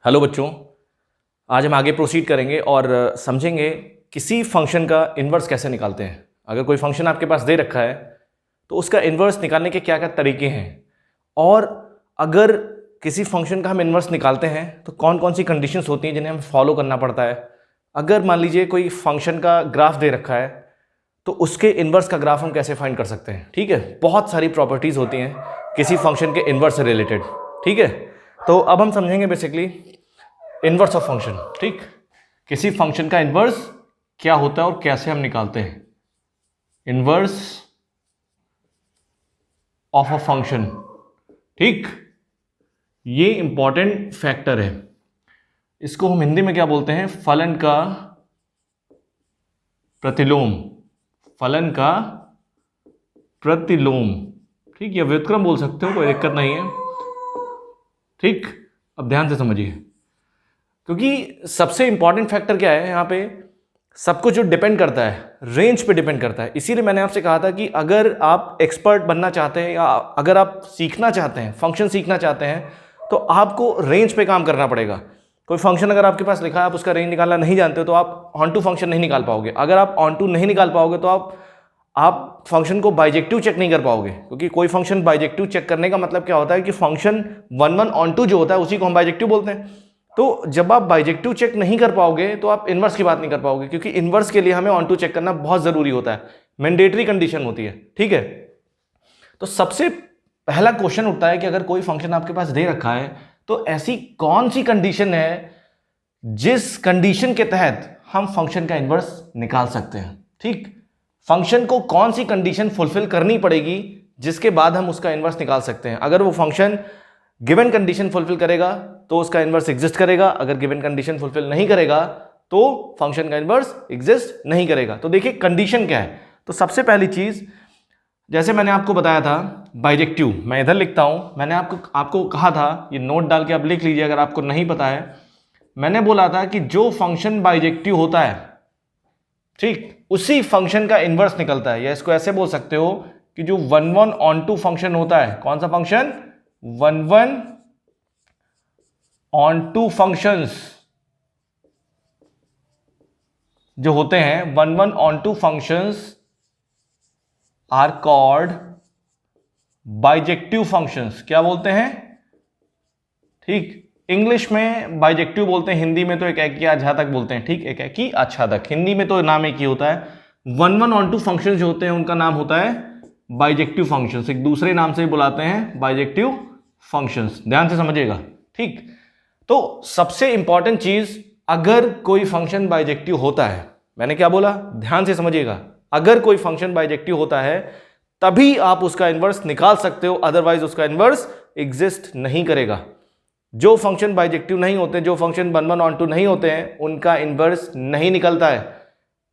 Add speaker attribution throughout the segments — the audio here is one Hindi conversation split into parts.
Speaker 1: हेलो बच्चों, आज हम आगे प्रोसीड करेंगे और समझेंगे किसी फंक्शन का इन्वर्स कैसे निकालते हैं। अगर कोई फंक्शन आपके पास दे रखा है तो उसका इन्वर्स निकालने के क्या क्या तरीके हैं, और अगर किसी फंक्शन का हम इन्वर्स निकालते हैं तो कौन कौन सी कंडीशंस होती हैं जिन्हें हमें फॉलो करना पड़ता है। अगर मान लीजिए कोई फंक्शन का ग्राफ दे रखा है तो उसके इन्वर्स का ग्राफ हम कैसे फाइंड कर सकते हैं। ठीक है, बहुत सारी प्रॉपर्टीज़ होती हैं किसी फंक्शन के इन्वर्स से रिलेटेड। ठीक है, तो अब हम समझेंगे बेसिकली इन्वर्स ऑफ फंक्शन। ठीक, किसी फंक्शन का इन्वर्स क्या होता है और कैसे हम निकालते हैं। इन्वर्स ऑफ अ फंक्शन, ठीक, ये इंपॉर्टेंट फैक्टर है। इसको हम हिंदी में क्या बोलते हैं? फलन का प्रतिलोम। फलन का प्रतिलोम, ठीक, या व्युत्क्रम बोल सकते हो, कोई दिक्कत नहीं है। ठीक, अब ध्यान से समझिए, क्योंकि सबसे इंपॉर्टेंट फैक्टर क्या है यहाँ पे, सब कुछ जो डिपेंड करता है रेंज पे डिपेंड करता है। इसीलिए मैंने आपसे कहा था कि अगर आप एक्सपर्ट बनना चाहते हैं या अगर आप सीखना चाहते हैं, फंक्शन सीखना चाहते हैं, तो आपको रेंज पे काम करना पड़ेगा। कोई फंक्शन अगर आपके पास लिखा है, आप उसका रेंज निकालना नहीं जानते हो तो आप ऑन टू फंक्शन नहीं निकाल पाओगे। अगर आप ऑन टू नहीं निकाल पाओगे तो आप फंक्शन को बाइजेक्टिव चेक नहीं कर पाओगे, क्योंकि कोई फंक्शन बाइजेक्टिव चेक करने का मतलब क्या होता है कि फंक्शन वन ऑन टू जो होता है उसी को हम बाइजेक्टिव बोलते हैं। तो जब आप बाइजेक्टिव चेक नहीं कर पाओगे तो आप इन्वर्स की बात नहीं कर पाओगे, क्योंकि इन्वर्स के लिए हमें ऑन टू चेक करना बहुत जरूरी होता है, मैंडेटरी कंडीशन होती है। ठीक है, तो सबसे पहला क्वेश्चन उठता है कि अगर कोई फंक्शन आपके पास दे रखा है तो ऐसी कौन सी कंडीशन है जिस कंडीशन के तहत हम फंक्शन का इन्वर्स निकाल सकते हैं। ठीक, फंक्शन को कौन सी कंडीशन फुलफिल करनी पड़ेगी जिसके बाद हम उसका इन्वर्स निकाल सकते हैं। अगर वो फंक्शन गिवन कंडीशन फुलफिल करेगा तो उसका इन्वर्स एग्जिस्ट करेगा, अगर गिवन कंडीशन फुलफिल नहीं करेगा तो फंक्शन का इन्वर्स एग्जिस्ट नहीं करेगा। तो देखिए कंडीशन क्या है। तो सबसे पहली चीज, जैसे मैंने आपको बताया था बाइजेक्टिव, मैं इधर लिखता हूं, मैंने आपको कहा था, ये नोट डाल के आप लिख लीजिए अगर आपको नहीं पता है। मैंने बोला था कि जो फंक्शन बाइजेक्टिव होता है, ठीक, उसी फंक्शन का इन्वर्स निकलता है, या इसको ऐसे बोल सकते हो कि जो वन ऑन टू फंक्शन होता है, कौन सा function? One onto functions जो होते हैं, one onto functions are called bijective functions. क्या बोलते हैं? ठीक, इंग्लिश में बाइजेक्टिव बोलते हैं, हिंदी में तो एक एकी आच्छादक बोलते हैं। ठीक, एक एकी आच्छादक, हिंदी में तो नाम एक ही होता है। वन ऑन टू फंक्शंस जो होते हैं उनका नाम होता है बाइजेक्टिव फंक्शंस, एक दूसरे नाम से बुलाते हैं बाइजेक्टिव फंक्शंस। ध्यान से समझिएगा। ठीक, तो सबसे इंपॉर्टेंट चीज, अगर कोई फंक्शन बाइजेक्टिव होता है, मैंने क्या बोला, ध्यान से समझिएगा, अगर कोई फंक्शन बाइजेक्टिव होता है तभी आप उसका इन्वर्स निकाल सकते हो, अदरवाइज उसका इन्वर्स एग्जिस्ट नहीं करेगा। जो फंक्शन बाइजेक्टिव नहीं होते, जो फंक्शन वन ऑन टू नहीं होते हैं, उनका इन्वर्स नहीं निकलता है,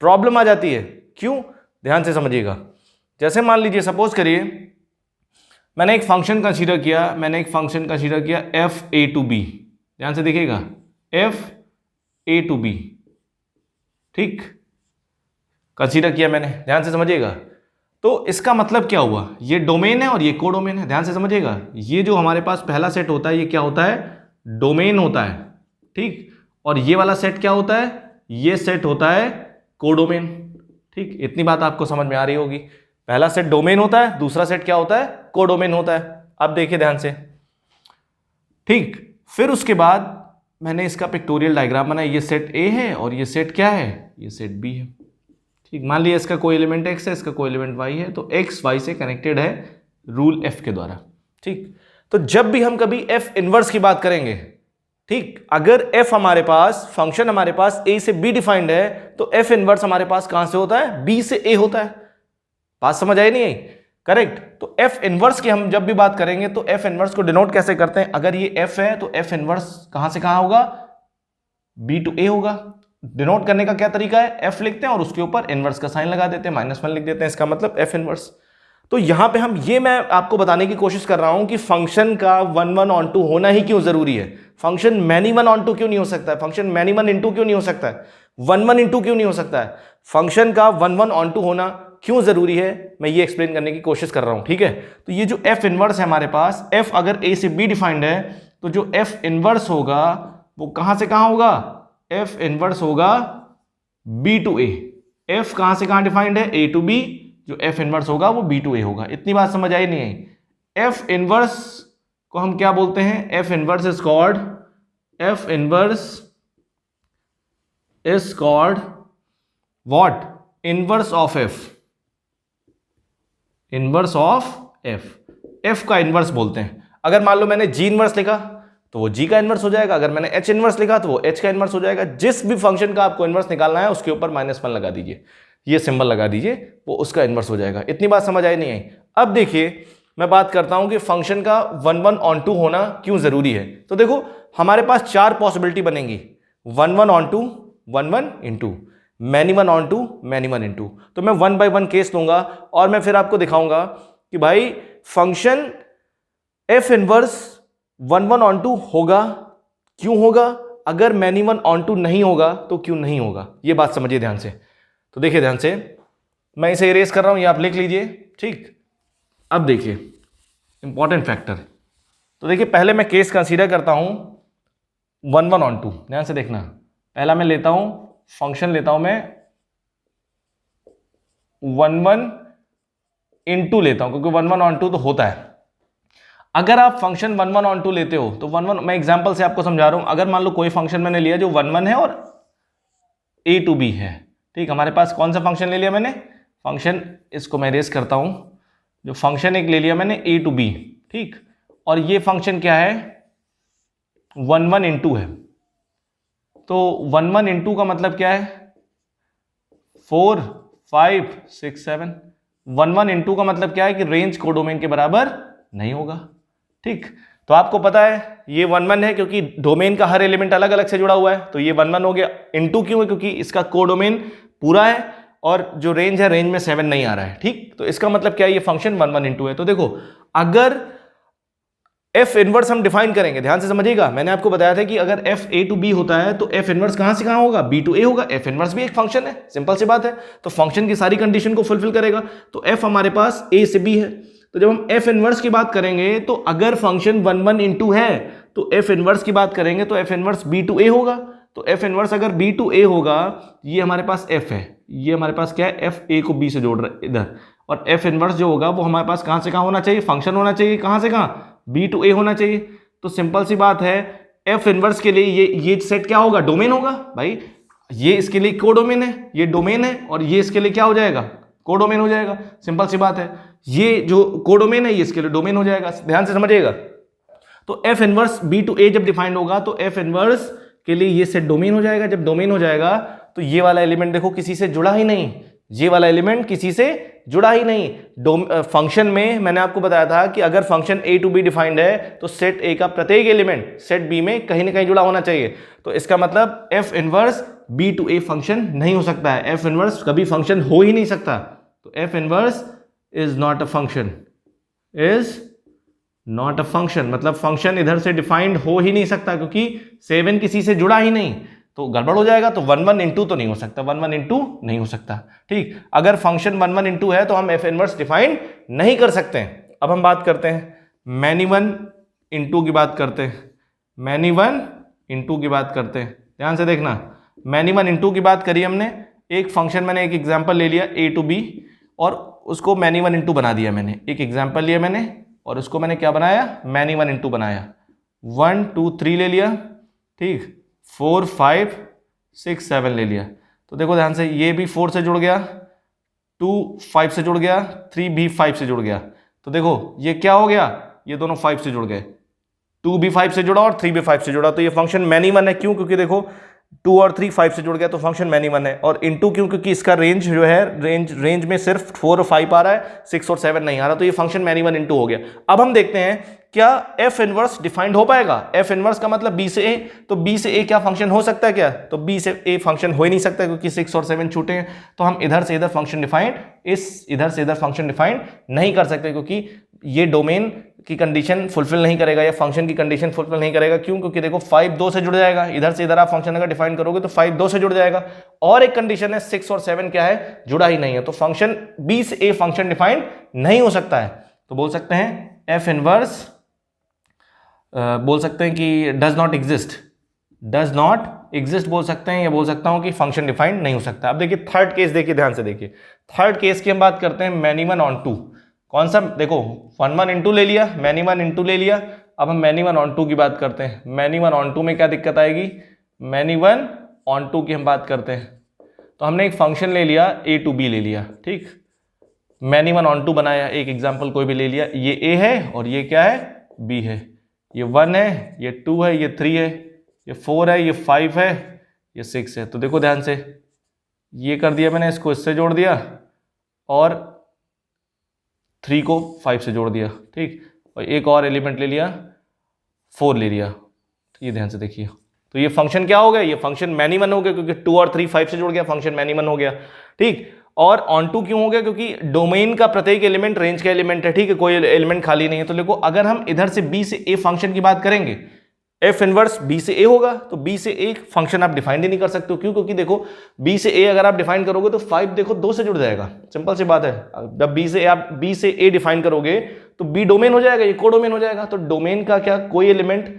Speaker 1: प्रॉब्लम आ जाती है। क्यों? ध्यान से समझिएगा। जैसे मान लीजिए, सपोज करिए मैंने एक फंक्शन कंसीडर किया एफ ए टू बी। ध्यान से देखिएगा, एफ ए टू बी, ठीक, कंसीडर किया मैंने, ध्यान से समझिएगा। तो इसका मतलब क्या हुआ, ये डोमेन है और ये कोडोमेन है। ध्यान से समझिएगा, ये जो हमारे पास पहला सेट होता है ये क्या होता है? डोमेन होता है। ठीक, और ये वाला सेट क्या होता है? ये सेट होता है कोडोमेन। ठीक, इतनी बात आपको समझ में आ रही होगी। पहला सेट डोमेन होता है, दूसरा सेट क्या होता है? कोडोमेन होता है। अब देखिए ध्यान से। ठीक, फिर उसके बाद मैंने इसका पिक्टोरियल डायग्राम बनाया, ये सेट ए है और ये सेट क्या है? ये सेट बी है। ठीक, मान लिया इसका कोई एलिमेंट एक्स है, इसका कोई एलिमेंट वाई है, तो एक्स वाई से कनेक्टेड है रूल एफ के द्वारा। ठीक, तो जब भी हम कभी एफ इनवर्स की बात करेंगे, ठीक, अगर एफ हमारे पास, फंक्शन हमारे पास ए से बी डिफाइंड है, तो एफ इनवर्स हमारे पास कहां से होता है? बी से ए होता है। बात समझ आई नहीं आई? करेक्ट। तो एफ इनवर्स की हम जब भी बात करेंगे तो एफ इनवर्स को डिनोट कैसे करते हैं? अगर ये एफ है तो एफ इनवर्स कहां से कहां होगा? बी टू ए होगा। डिनोट करने का क्या तरीका है? एफ लिखते हैं और उसके ऊपर इनवर्स का साइन लगा देते हैं, -1 लिख देते हैं, इसका मतलब एफ इनवर्स। तो यहां पे मैं आपको बताने की कोशिश कर रहा हूं कि फंक्शन का वन ऑन टू होना ही क्यों जरूरी है। Function many one onto क्यों नहीं हो सकता है? फंक्शन मैनी वन इंटू क्यों नहीं हो सकता है? वन इंटू क्यों नहीं हो सकता है? फंक्शन का वन ऑन टू होना क्यों जरूरी है, मैं ये एक्सप्लेन करने की कोशिश कर रहा हूं। ठीक है, तो ये जो एफ इनवर्स है हमारे पास, एफ अगर ए से बी डिफाइंड है तो जो एफ इनवर्स होगा वो कहां से कहां होगा, एफ इनवर्स होगा बी टू ए। एफ कहां से कहां डिफाइंड है, ए टू बी, जो एफ इनवर्स होगा वो बी टू ए होगा। इतनी बात समझ आई नहीं आई? एफ इनवर्स को हम क्या बोलते हैं, F inverse is called, F inverse is called what, inverse of F, inverse of F, F का इनवर्स बोलते हैं। अगर मान लो मैंने जी इनवर्स लिखा तो वो जी का इनवर्स हो जाएगा, अगर मैंने एच इनवर्स लिखा तो वो एच का इनवर्स हो जाएगा। जिस भी फंक्शन का आपको इनवर्स निकालना है उसके ऊपर -1 लगा दीजिए, ये सिंबल लगा दीजिए, वो उसका इनवर्स हो जाएगा। इतनी बात समझ आई नहीं आई? अब देखिए मैं बात करता हूं कि फंक्शन का 1 1 ऑन टू होना क्यों जरूरी है। तो देखो हमारे पास 4 पॉसिबिलिटी बनेंगी, 1 1 onto, 1 1 into, many 1 onto, many 1 into. तो मैं 1 बाय 1 केस लूंगा और मैं फिर आपको दिखाऊंगा कि भाई function F inverse 1 1 onto होगा, क्यों होगा, अगर मैनी 1 ऑन टू नहीं होगा तो क्यों नहीं होगा। ये बात समझिए ध्यान से। तो देखिए ध्यान से, मैं इसे इरेज कर रहा हूं, ये आप लिख लीजिए, ठीक। अब देखिए इंपॉर्टेंट फैक्टर, तो देखिए पहले मैं केस कंसीडर करता हूं 1 1 ऑन टू। ध्यान से देखना, पहला मैं लेता हूं फंक्शन, लेता हूं मैं 1 1 इंटू लेता हूं, क्योंकि 1 1 ऑन टू तो होता है। अगर आप फंक्शन 1 1 ऑन टू लेते हो तो 1 1, मैं एग्जांपल से आपको समझा रहा हूं, अगर मान लो कोई फंक्शन मैंने लिया जो 1 1 है और ए टू बी है, ठीक। हमारे पास कौन सा फंक्शन ले लिया मैंने, फंक्शन, इसको मैं रेस करता हूं, जो फंक्शन एक ले लिया मैंने ए टू बी, ठीक। और ये फंक्शन क्या है, 1 1 इंटू है। तो 1 1 इंटू का मतलब क्या है, 4 5 6 7। 1 1 इंटू का मतलब क्या है कि रेंज कोडोमेन के बराबर नहीं होगा, ठीक। तो आपको पता है ये 1 1 है क्योंकि डोमेन का हर एलिमेंट अलग अलग से जुड़ा हुआ है, तो ये 1 1 हो गया। इंटू क्यों है, क्योंकि इसका कोडोमेन पूरा है और जो रेंज है, रेंज में 7 नहीं आ रहा है, ठीक। तो इसका मतलब क्या है, ये फंक्शन 1 1 इंटू है। तो देखो अगर एफ इनवर्स हम डिफाइन करेंगे, ध्यान से समझिएगा, मैंने आपको बताया था कि अगर एफ ए टू बी होता है तो एफ इनवर्स कहां से कहां होगा, बी टू ए होगा। एफ इनवर्स भी एक फंक्शन है, सिंपल सी बात है, तो फंक्शन की सारी कंडीशन को फुलफिल करेगा। तो एफ हमारे पास ए से बी है, तो जब हम एफ इनवर्स की बात करेंगे तो अगर फंक्शन 1 1 इंटू है तो एफ इनवर्स की बात करेंगे तो एफ इनवर्स बी टू ए होगा। तो एफ इनवर्स अगर बी टू ए होगा, ये हमारे पास एफ है, ये हमारे पास क्या है, एफ ए को बी से जोड़ रहा है इधर, और एफ इनवर्स जो होगा वो हमारे पास कहां से कहां होना चाहिए, फंक्शन होना चाहिए, कहां से कहां, बी टू ए होना चाहिए। तो सिंपल सी बात है, एफ इनवर्स के लिए ये सेट क्या होगा, डोमेन होगा भाई। ये इसके लिए कोडोमेन है, ये डोमेन है, और ये इसके लिए क्या हो जाएगा, कोडोमेन हो जाएगा। सिंपल सी बात है, ये जो कोडोमेन है ये इसके लिए डोमेन हो जाएगा। ध्यान से समझिएगा। तो एफ इनवर्स बी टू ए जब डिफाइंड होगा तो एफ इनवर्स के लिए ये सेट डोमेन हो जाएगा। जब डोमेन हो जाएगा तो ये वाला एलिमेंट देखो किसी से जुड़ा ही नहीं, ये वाला एलिमेंट किसी से जुड़ा ही नहीं। फंक्शन में मैंने आपको बताया था कि अगर function A to B defined है तो सेट ए का प्रत्येक एलिमेंट सेट बी में कहीं ना कहीं जुड़ा होना चाहिए। तो इसका मतलब F inverse B to A function नहीं हो सकता है, एफ इनवर्स कभी फंक्शन हो ही नहीं सकता। तो F inverse is not a function, is not a function, मतलब फंक्शन इधर से डिफाइंड हो ही नहीं सकता, क्योंकि 7 किसी से जुड़ा ही नहीं, तो गड़बड़ हो जाएगा। तो 1 1 इंटू तो नहीं हो सकता, 1 1 इंटू नहीं हो सकता, ठीक। अगर फंक्शन 1 1 इंटू है तो हम एफ इनवर्स डिफाइन नहीं कर सकते हैं। अब हम बात करते हैं मैनी 1 इंटू की बात करते हैं, मैनी 1 इंटू की बात करते हैं। ध्यान से देखना, मैनी 1 इंटू की बात करी हमने, एक फंक्शन मैंने एक एग्जाम्पल ले लिया ए टू बी और उसको मैनी 1 इंटू बना दिया। मैंने एक एग्जाम्पल लिया मैंने और उसको मैंने क्या बनाया, मैनी 1 इंटू बनाया। 1 2 3 ले लिया, ठीक, 4 5 6 7 ले लिया। तो देखो ध्यान से, ये भी 4 से जुड़ गया, 2 5 से जुड़ गया, 3 भी 5 से जुड़ गया। तो देखो ये क्या हो गया, ये दोनों 5 से जुड़ गए, 2 भी 5 से जुड़ा और 3 भी 5 से जुड़ा। तो ये फंक्शन मैनी 1 है। क्यों, क्योंकि देखो 2 और 3 5 से जुड़ गया तो फंक्शन मैनी 1 है। और इंटू क्यों, क्योंकि इसका रेंज जो है, रेंज में सिर्फ 4 और 5 आ रहा है, 6 और 7 नहीं आ रहा, तो ये फंक्शन मैनी 1 इंटू हो गया। अब हम देखते हैं क्या एफ इनवर्स डिफाइंड हो पाएगा। एफ इनवर्स का मतलब बी से ए, तो बी से ए क्या फंक्शन हो सकता है क्या, तो बी से ए फंक्शन हो ही नहीं सकता क्योंकि 6 और 7 छूटे हैं। तो हम इधर से इधर फंक्शन डिफाइंड, इधर से इधर फंक्शन डिफाइंड नहीं कर सकते, क्योंकि ये डोमेन की कंडीशन फुलफिल नहीं करेगा या फंक्शन की कंडीशन फुलफिल नहीं करेगा। क्यों, क्योंकि देखो 5 2 से जुड़ जाएगा, इधर से इधर आप फंक्शन अगर डिफाइन करोगे तो 5 2 से जुड़ जाएगा। और एक कंडीशन है 6 और 7 क्या है, जुड़ा ही नहीं है, तो फंक्शन बी से ए फंक्शन डिफाइंड नहीं हो सकता है। तो बोल सकते हैं एफ इनवर्स, बोल सकते हैं कि does not exist, does not exist बोल सकते हैं, या बोल सकता हूं कि फंक्शन डिफाइंड नहीं हो सकता। अब देखिए थर्ड केस, देखिए ध्यान से देखिए, थर्ड केस की हम बात करते हैं मैनी वन ऑन टू। कौन सा, देखो वन वन इंटू ले लिया, मैनी वन इंटू ले लिया, अब हम मैनी वन ऑन टू की बात करते हैं। मैनी वन ऑन टू में क्या दिक्कत आएगी, मैनी वन ऑन टू की हम बात करते हैं, तो हमने एक फंक्शन ले लिया ए टू बी ले लिया, ठीक, मैनी वन ऑन टू बनाया, एक एग्जाम्पल कोई भी ले लिया, ये ए है और ये क्या है, बी है, ये 1 है, ये 2 है, ये 3 है, ये 4 है, ये 5 है, ये 6 है। तो देखो ध्यान से, ये कर दिया मैंने, इसको इससे जोड़ दिया और 3 को 5 से जोड़ दिया, ठीक, और एक और एलिमेंट ले लिया 4 ले लिया। तो ये ध्यान से देखिए, तो ये फंक्शन क्या हो गया, ये फंक्शन मैनी वन हो गया, क्योंकि 2 और 3 5 से जुड़ गया, फंक्शन मैनी वन हो गया, ठीक। और ऑन टू क्यों हो गया, क्योंकि डोमेन का प्रत्येक एलिमेंट रेंज का एलिमेंट है, ठीक है, कोई एलिमेंट खाली नहीं है। तो देखो अगर हम इधर से बी से ए फंक्शन की बात करेंगे, एफ इनवर्स बी से ए होगा, तो बी से ए फंक्शन आप डिफाइन ही नहीं कर सकते हो, क्यों, क्योंकि देखो बी से ए अगर आप डिफाइन करोगे तो 5 देखो 2 से जुड़ जाएगा, सिंपल सी बात है। जब बी से आप बी से ए डिफाइन करोगे तो बी डोमेन हो जाएगा, ये को डोमेन हो जाएगा, तो डोमेन का क्या कोई एलिमेंट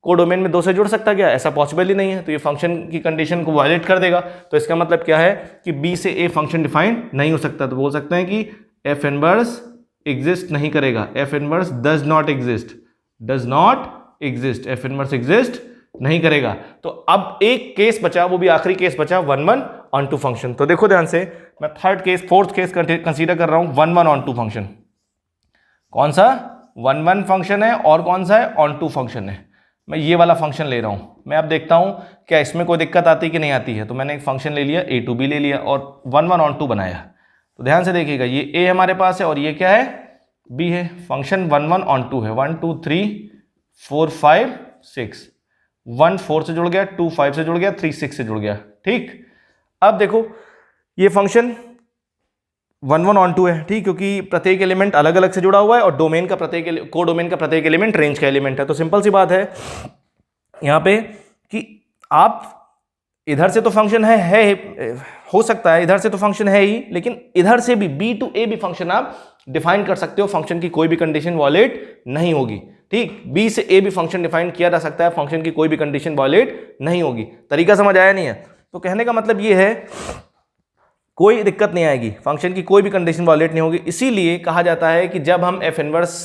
Speaker 1: को डोमेन में 2 से जुड़ सकता क्या, ऐसा पॉसिबल ही नहीं है, तो ये फंक्शन की कंडीशन को वायलेट कर देगा। तो इसका मतलब क्या है कि बी से ए फंक्शन डिफाइन नहीं हो सकता, तो बोल सकते हैं कि एफ इनवर्स एग्जिस्ट नहीं करेगा, F inverse does not exist, does not exist, F inverse exist नहीं करेगा। तो अब एक केस बचा, वो भी आखिरी केस बचा, 1 1 ऑन टू फंक्शन। तो देखो ध्यान से, मैं third case fourth case consider कर रहा हूं, 1 1 ऑन टू फंक्शन। कौन सा, 1 1 फंक्शन है और कौन सा है, ऑन टू फंक्शन है। मैं ये वाला फंक्शन ले रहा हूं, मैं अब देखता हूं क्या इसमें कोई दिक्कत आती कि नहीं आती है। तो मैंने एक फंक्शन ले लिया ए टू बी ले लिया और 1 1 ऑन टू बनाया। तो ध्यान से देखिएगा, ये ए हमारे पास है और ये क्या है, बी है। फंक्शन 1 1 ऑन टू है, 1 2 3 4 5 6, 1 4 से जुड़ गया, 2 5 से जुड़ गया, 3 6 से जुड़ गया, ठीक। अब देखो ये फंक्शन 1 1 ऑन टू है, ठीक, क्योंकि प्रत्येक एलिमेंट अलग अलग से जुड़ा हुआ है और डोमेन का प्रत्येक को डोमेन का प्रत्येक एलिमेंट रेंज का एलिमेंट है। तो सिंपल सी बात है यहां पे कि आप इधर से तो फंक्शन है हो सकता है इधर से तो फंक्शन है ही, लेकिन इधर से भी बी टू ए भी फंक्शन आप डिफाइन कर सकते हो, फंक्शन की कोई भी कंडीशन वॉलेट नहीं होगी, ठीक। बी से ए भी फंक्शन डिफाइन किया जा सकता है, फंक्शन की कोई भी कंडीशन वॉलेट नहीं होगी। तरीका समझ आया नहीं है? तो कहने का मतलब ये है कोई दिक्कत नहीं आएगी, फंक्शन की कोई भी कंडीशन वॉलेट नहीं होगी। इसीलिए कहा जाता है कि जब हम एफ इनवर्स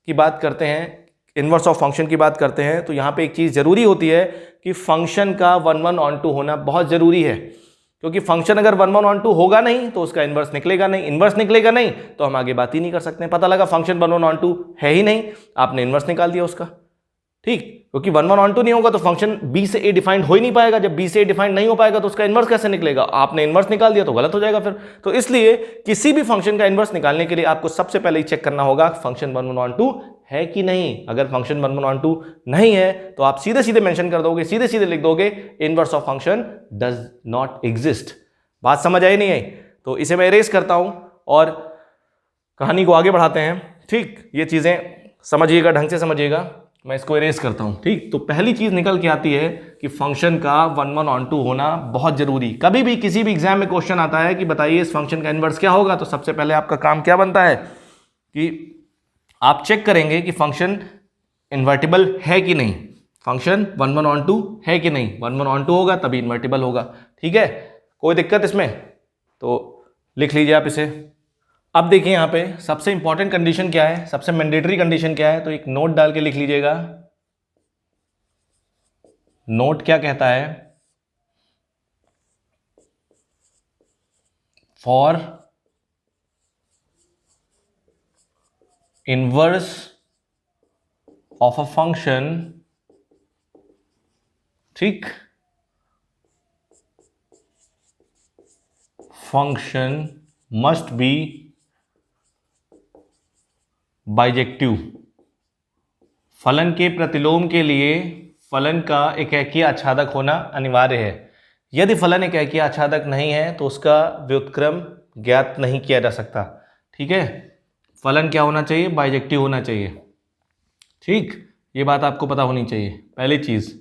Speaker 1: की बात करते हैं, इनवर्स ऑफ फंक्शन की बात करते हैं, तो यहाँ पे एक चीज़ जरूरी होती है कि फंक्शन का 1 1 ऑन टू होना बहुत जरूरी है, क्योंकि फंक्शन अगर 1 1 ऑन टू होगा नहीं तो उसका इनवर्स निकलेगा नहीं, इनवर्स निकलेगा नहीं तो हम आगे बात ही नहीं कर सकते। पता लगा फंक्शन 1 1 ऑन टू है ही नहीं, आपने इनवर्स निकाल दिया उसका, ठीक, क्योंकि 1 1 ऑन टू नहीं होगा तो फंक्शन बी से ए डिफाइंड हो ही नहीं पाएगा। जब बी से ए डिफाइंड नहीं हो पाएगा तो उसका इनवर्स कैसे निकलेगा, आपने इनवर्स निकाल दिया तो गलत हो जाएगा फिर। तो इसलिए किसी भी फंक्शन का इनवर्स निकालने के लिए आपको सबसे पहले चेक करना होगा फंक्शन 1 1 ऑन टू है कि नहीं। अगर फंक्शन 1 1 ऑन टू नहीं है तो आप सीधे सीधे मेंशन कर दोगे, सीधे सीधे लिख दोगे inverse of function does not exist. बात समझ आई नहीं आई? तो इसे मैं इरेज करता हूं और कहानी को आगे बढ़ाते हैं, ठीक। ये चीजें समझिएगा, ढंग से समझिएगा, मैं इसको इरेज करता हूं, ठीक। तो पहली चीज निकल के आती है कि फंक्शन का 1 1 ऑन टू होना बहुत जरूरी। कभी भी किसी भी एग्जाम में क्वेश्चन आता है कि बताइए इस फंक्शन का इनवर्स क्या होगा, तो सबसे पहले आपका काम क्या बनता है कि आप चेक करेंगे कि फंक्शन इन्वर्टिबल है कि नहीं, फंक्शन 1 1 ऑन टू है कि नहीं। 1 1 ऑन टू होगा तभी इन्वर्टिबल होगा, ठीक है। कोई दिक्कत इसमें? तो लिख लीजिए आप इसे। अब देखिए यहां पे सबसे इंपॉर्टेंट कंडीशन क्या है, सबसे मैंडेटरी कंडीशन क्या है, तो एक नोट डाल के लिख लीजिएगा। नोट क्या कहता है, for inverse of a function, ठीक, फंक्शन मस्ट बी बाइजेक्टिव। फलन के प्रतिलोम के लिए फलन का एकैकीय आच्छादक होना अनिवार्य है। यदि फलन एकैकीय आच्छादक नहीं है तो उसका व्युत्क्रम ज्ञात नहीं किया जा सकता, ठीक है। फलन क्या होना चाहिए, बाइजेक्टिव होना चाहिए, ठीक। ये बात आपको पता होनी चाहिए, पहली चीज।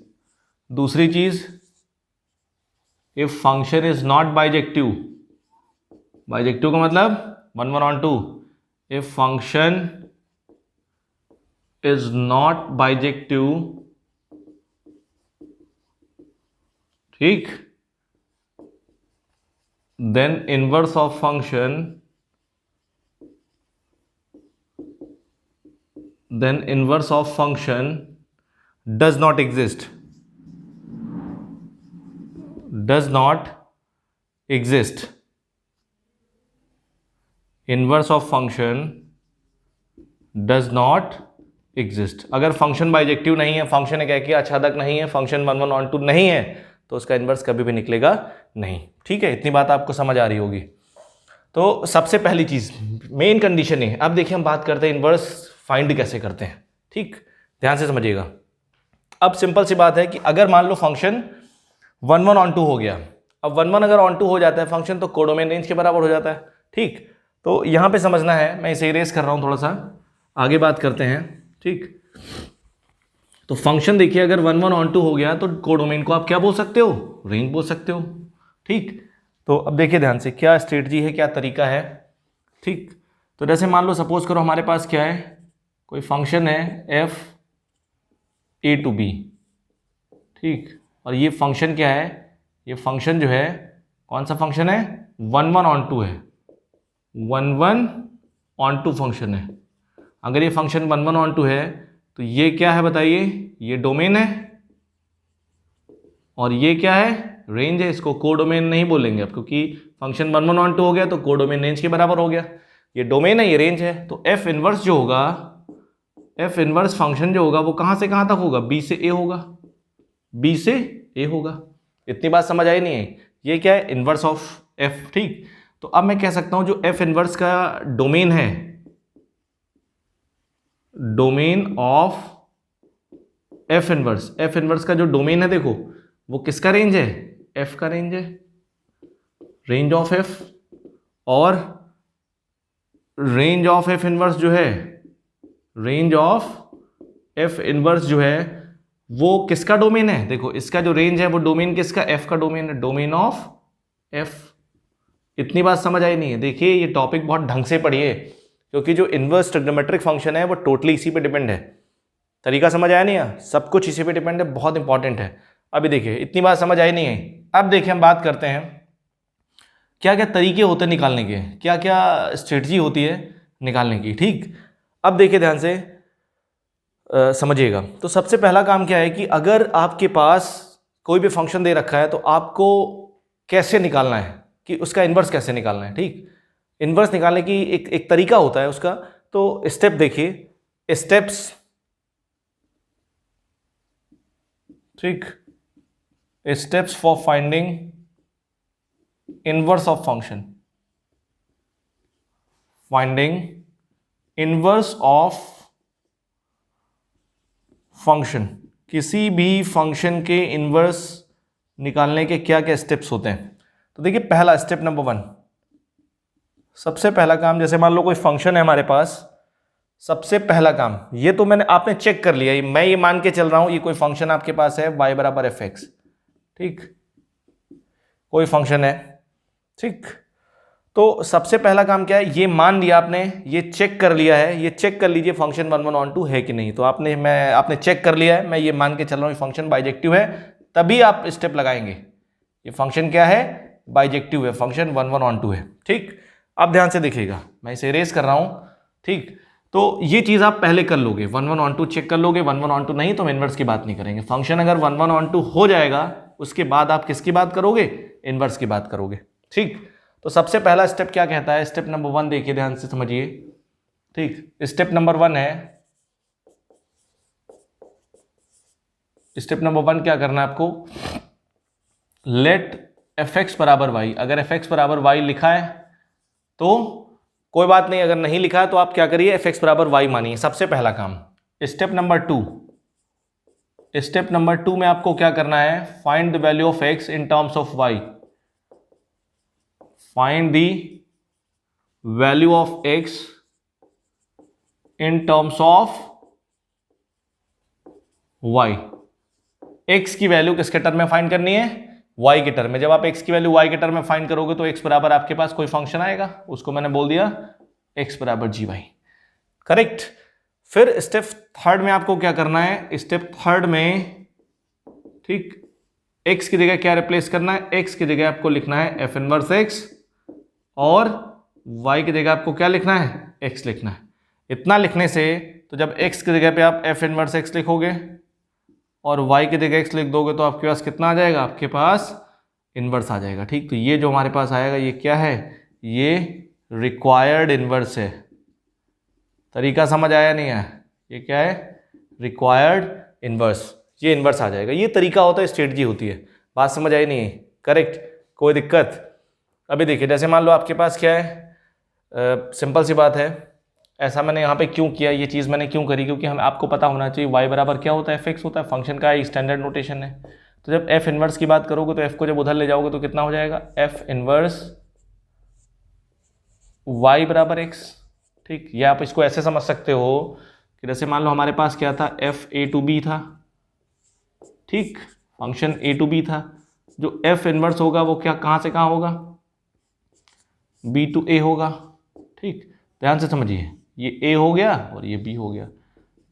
Speaker 1: दूसरी चीज, if function is not bijective, bijective का मतलब 1 1 onto, if function is not bijective ठीक, then inverse of function, then inverse of function does not exist, does not exist, inverse of function does not exist। अगर फंक्शन बाइजेक्टिव नहीं है, फंक्शन एक एकि आच्छादक नहीं है, फंक्शन 1 1 on 2 नहीं है, तो उसका इन्वर्स कभी भी निकलेगा नहीं। ठीक है, इतनी बात आपको समझ आ रही होगी। तो सबसे पहली चीज, मेन कंडीशन है। अब देखिए हम बात करते हैं इन्वर्स फाइंड कैसे करते हैं। ठीक, ध्यान से समझिएगा। अब सिंपल सी बात है कि अगर मान लो फंक्शन 1 1 on 2 हो गया, अब 1 1 अगर on 2 हो जाता है फंक्शन, तो कोडोमेन रेंज के बराबर हो जाता है। ठीक, तो यहां पे समझना है, मैं इसे इरेज कर रहा हूं, थोड़ा सा आगे बात करते हैं। ठीक, तो फंक्शन देखिए अगर 1 1 on 2 हो गया तो कोडोमेन को आप क्या बोल सकते हो, रेंज बोल सकते हो। ठीक, तो अब देखिए ध्यान से क्या स्ट्रेटजी है, क्या तरीका है। ठीक, तो जैसे मान लो सपोज करो हमारे पास क्या है, कोई फंक्शन है एफ ए टू बी। ठीक, और ये फंक्शन क्या है, ये फंक्शन जो है कौन सा फंक्शन है, 1 1 on 2 है, 1 1 on 2 फंक्शन है। अगर ये फंक्शन 1 1 on 2 है तो ये क्या है बताइए, ये डोमेन है, और ये क्या है, रेंज है। इसको कोडोमेन नहीं बोलेंगे अब, क्योंकि फंक्शन 1 1 on 2 हो गया तो कोडोमेन रेंज के बराबर हो गया। ये डोमेन है, ये रेंज है। तो एफ इनवर्स जो होगा, एफ इनवर्स फंक्शन जो होगा वो कहां से कहां तक होगा, बी से ए होगा, बी से ए होगा। इतनी बात समझ आई नहीं है, ये क्या है, इनवर्स ऑफ एफ। ठीक, तो अब मैं कह सकता हूं जो एफ इनवर्स का डोमेन है, domain of F inverse, F inverse का जो डोमेन है देखो वो किसका रेंज है, एफ का रेंज है, रेंज ऑफ एफ। और रेंज ऑफ एफ इनवर्स जो है, रेंज ऑफ एफ इनवर्स जो है वो किसका डोमेन है, देखो इसका जो रेंज है वो डोमेन किसका, एफ का डोमेन है, डोमेन ऑफ एफ। इतनी बात समझ आई नहीं है। देखिए ये टॉपिक बहुत ढंग से पढ़िए, क्योंकि जो इनवर्स ट्रिग्नोमेट्रिक फंक्शन है वो टोटली इसी पे डिपेंड है। तरीका समझ आया नहीं है, सब कुछ इसी पे डिपेंड है, बहुत इंपॉर्टेंट है। अभी देखिए इतनी बात समझ आई नहीं है। अब देखिए हम बात करते हैं क्या क्या तरीके होते हैं निकालने के, क्या क्या स्ट्रेटजी होती है निकालने की। ठीक, अब देखिए ध्यान से समझिएगा। तो सबसे पहला काम क्या है कि अगर आपके पास कोई भी फंक्शन दे रखा है तो आपको कैसे निकालना है, कि उसका इन्वर्स कैसे निकालना है। ठीक, इन्वर्स निकालने की एक तरीका होता है उसका। तो स्टेप देखिए, स्टेप्स। ठीक, steps for finding inverse of function, finding inverse of function. किसी भी फंक्शन के इनवर्स निकालने के क्या क्या स्टेप्स होते हैं। तो देखिए पहला स्टेप नंबर 1, सबसे पहला काम, जैसे मान लो कोई फंक्शन है हमारे पास, सबसे पहला काम ये तो आपने चेक कर लिया, मैं ये मान के चल रहा हूं ये कोई फंक्शन आपके पास है y बराबर एफ एक्स। ठीक, कोई फंक्शन है। ठीक, तो सबसे पहला काम क्या है, ये मान लिया आपने, ये चेक कर लिया है, ये चेक कर लीजिए फंक्शन 1 1 on 2 है कि नहीं। तो आपने चेक कर लिया है, मैं ये मान के चल रहा हूँ ये फंक्शन बाइजेक्टिव है, तभी आप स्टेप लगाएंगे। ये फंक्शन क्या है, बाइजेक्टिव है, फंक्शन 1 1 on 2 है। ठीक, अब ध्यान से देखिएगा, मैं इसे इरेज कर रहा हूँ। ठीक, तो ये चीज आप पहले कर लोगे, 1 1 on 2 चेक कर लोगे, 1 1 on 2 नहीं तो हम इनवर्स की बात नहीं करेंगे। फंक्शन अगर 1 1 on 2 हो जाएगा उसके बाद आप किसकी बात करोगे, इनवर्स की बात करोगे। ठीक, तो सबसे पहला स्टेप क्या कहता है, स्टेप नंबर 1 देखिए ध्यान से समझिए। ठीक, स्टेप नंबर 1 है, स्टेप नंबर 1 क्या करना है आपको, लेट एफ एक्स बराबर वाई। अगर एफ एक्स बराबर वाई लिखा है तो कोई बात नहीं, अगर नहीं लिखा है तो आप क्या करिए, एफ एक्स बराबर वाई मानिए, सबसे पहला काम। स्टेप नंबर 2, स्टेप नंबर 2 में आपको क्या करना है, find the value of X in terms of Y, find the value of X in terms of Y. X की वैल्यू किसके टर्म में फाइंड करनी है, वाई के टर्म में। जब आप एक्स की वैल्यू वाई के टर्म में फाइंड करोगे तो एक्स बराबर आपके पास कोई फंक्शन आएगा, उसको मैंने बोल दिया एक्स बराबर जी वाई। करेक्ट। फिर स्टेप 3 में आपको क्या करना है, स्टेप 3 में, ठीक, x की जगह क्या रिप्लेस करना है, x की जगह आपको लिखना है एफ इनवर्स x, और y की जगह आपको क्या लिखना है, x लिखना है। इतना लिखने से तो जब x की जगह पे आप एफ इनवर्स x लिखोगे और y की जगह x लिख दोगे तो आपके पास कितना आ जाएगा, आपके पास इन्वर्स आ जाएगा। ठीक, तो ये जो हमारे पास आएगा ये क्या है, ये रिक्वायर्ड इन्वर्स है। तरीका समझ आया नहीं है, ये क्या है, रिक्वायर्ड इन्वर्स, ये इन्वर्स आ जाएगा। ये तरीका होता है, स्ट्रेटजी होती है। बात समझ आई नहीं है, करेक्ट, कोई दिक्कत? अभी देखिए, जैसे मान लो आपके पास क्या है, सिंपल सी बात है, ऐसा मैंने यहाँ पे क्यों किया, ये चीज़ मैंने क्यों करी, क्योंकि हम आपको पता होना चाहिए y बराबर क्या होता है, fx होता है, फंक्शन का स्टैंडर्ड नोटेशन है। तो जब f इनवर्स की बात करोगे तो f को जब उधर ले जाओगे तो कितना हो जाएगा, f इनवर्स y बराबर x। ठीक, या आप इसको ऐसे समझ सकते हो कि जैसे मान लो हमारे पास क्या था, f a to b था। ठीक, फंक्शन a to b था, जो f इनवर्स होगा वो क्या, कहाँ से कहाँ होगा, b to a होगा। ठीक, ध्यान से समझिए, ये a हो गया और ये b हो गया।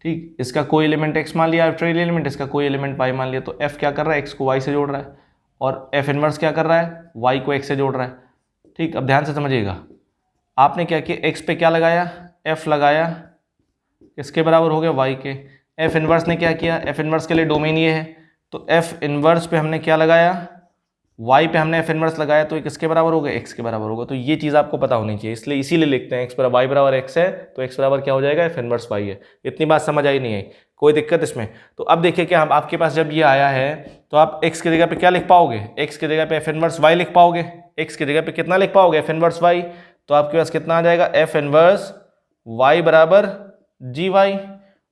Speaker 1: ठीक, इसका कोई एलिमेंट x मान लिया, आर्बिट्रेरी एलिमेंट, इसका कोई एलिमेंट y मान लिया, तो f क्या कर रहा है, x को y से जोड़ रहा है, और f इनवर्स क्या कर रहा है, y को x से जोड़ रहा है। ठीक, अब ध्यान से समझिएगा, आपने क्या किया, x पे क्या लगाया, f लगाया, किसके बराबर हो गया, y के। f इनवर्स ने क्या किया, f इनवर्स के लिए डोमेन ये है, तो f इनवर्स पे हमने क्या लगाया, y पे हमने f इनवर्स लगाया, तो ये किसके बराबर होगा, x के बराबर होगा। तो ये चीज़ आपको पता होनी चाहिए, इसलिए इसीलिए लिखते हैं x बराबर y बराबर x है, तो x बराबर क्या हो जाएगा, f इनवर्स y है। इतनी बात समझ आई नहीं आई, कोई दिक्कत इसमें? तो अब देखिए, क्या हम आपके पास जब ये आया है तो आप x की जगह पे क्या लिख पाओगे, x की जगह पे f इनवर्स y लिख पाओगे, x की जगह पे कितना लिख पाओगे, f इनवर्स y। तो आपके पास कितना आ जाएगा, f इनवर्स y बराबर gy,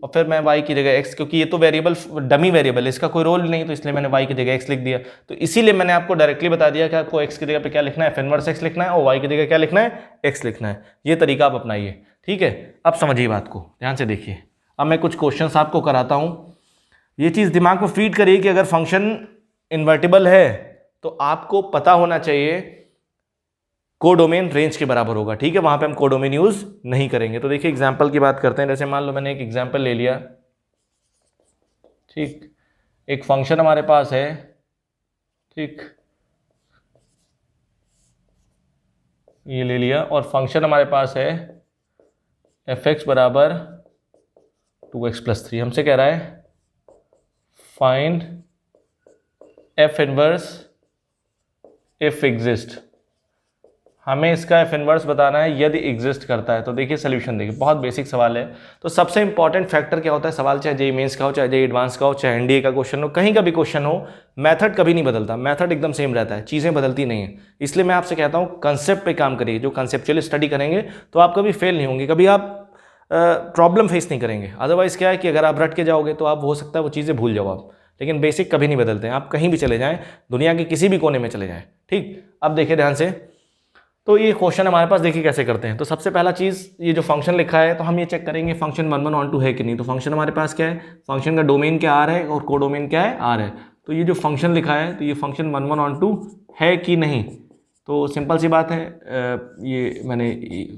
Speaker 1: और फिर मैं y की जगह x, क्योंकि ये तो वेरिएबल डमी वेरिएबल है, इसका कोई रोल नहीं, तो इसलिए मैंने y की जगह x लिख दिया। तो इसीलिए मैंने आपको डायरेक्टली बता दिया कि आपको x की जगह पे क्या लिखना है, f इनवर्स x लिखना है, और y की जगह क्या लिखना है, x लिखना है। ये तरीका आप अपनाइए, ठीक है। अब समझिए बात को, ध्यान से देखिए। अब मैं कुछ क्वेश्चंस आपको कराता हूँ, ये चीज़ दिमाग में फीड करिए कि अगर फंक्शन इन्वर्टिबल है तो आपको पता होना चाहिए कोडोमेन रेंज के बराबर होगा। ठीक है, वहां पे हम कोडोमेन यूज नहीं करेंगे। तो देखिए एग्जांपल की बात करते हैं। जैसे मान लो मैंने एक एग्जांपल ले लिया, ठीक, एक फंक्शन हमारे पास है, ठीक, ये ले लिया, और फंक्शन हमारे पास है f(x) बराबर 2x+3। हमसे कह रहा है find f inverse if exist. हमें इसका एफ इनवर्स बताना है यदि एग्जिस्ट करता है। तो देखिए सोल्यूशन, देखिए बहुत बेसिक सवाल है। तो सबसे इंपॉर्टेंट फैक्टर क्या होता है, सवाल चाहे जेईई मेंस का हो, चाहे जेईई एडवांस का हो, चाहे एनडीए का क्वेश्चन हो, कहीं का भी क्वेश्चन हो, मेथड कभी नहीं बदलता, मेथड एकदम सेम रहता है, चीज़ें बदलती नहीं है। इसलिए मैं आपसे कहता हूँ कंसेप्ट पे काम करिए, जो कंसेप्चुअल स्टडी करेंगे तो आप कभी फेल नहीं होंगे, कभी आप प्रॉब्लम फेस नहीं करेंगे। अदरवाइज क्या है कि अगर आप रट के जाओगे तो आप हो सकता है वो चीज़ें भूल जाओ आप, लेकिन बेसिक कभी नहीं बदलते हैं। आप कहीं भी चले जाएँ, दुनिया के किसी भी कोने में चले जाएँ। ठीक, अब देखिए ध्यान से, तो ये क्वेश्चन हमारे पास देखिए कैसे करते हैं। तो सबसे पहला चीज़, ये जो फंक्शन लिखा है तो हम ये चेक करेंगे फंक्शन 11 है कि नहीं। तो फंक्शन हमारे पास क्या है, फंक्शन का डोमेन क्या आर है और कोडोमेन क्या है, आर है। तो ये जो फंक्शन लिखा है तो ये फंक्शन 11 है कि नहीं। तो सिंपल सी बात है, ये मैंने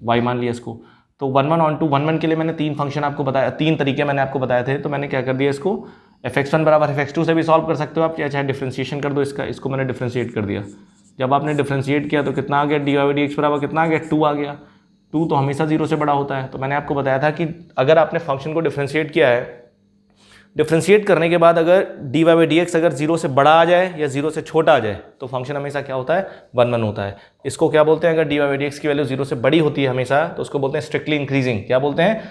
Speaker 1: y मान लिया इसको। तो 11 के लिए मैंने 3 फंक्शन आपको बताया, 3 तरीके मैंने आपको बताए थे। तो मैंने क्या कर दिया, इसको fx1 बराबर fx2 से भी सॉल्व कर सकते हो आप, चाहे डिफ्रेंशिएशन कर दो इसका, इसको मैंने डिफ्रेंशिएट कर दिया। जब आपने डिफ्रेंशिएट किया तो कितना आ गया, dy/dx बराबर कितना आ गया, 2 आ गया। 2 तो हमेशा 0 से बड़ा होता है। तो मैंने आपको बताया था कि अगर आपने फंक्शन को डिफ्रेंशिएट किया है, डिफ्रेंशिएट करने के बाद अगर dy/dx अगर 0 से बड़ा आ जाए या 0 से छोटा आ जाए तो फंक्शन हमेशा क्या होता है, 1 होता है। इसको क्या बोलते हैं, अगर dy/dx की वैल्यू 0 से बड़ी होती है हमेशा, तो उसको बोलते हैं स्ट्रिक्टली इंक्रीजिंग। क्या बोलते हैं,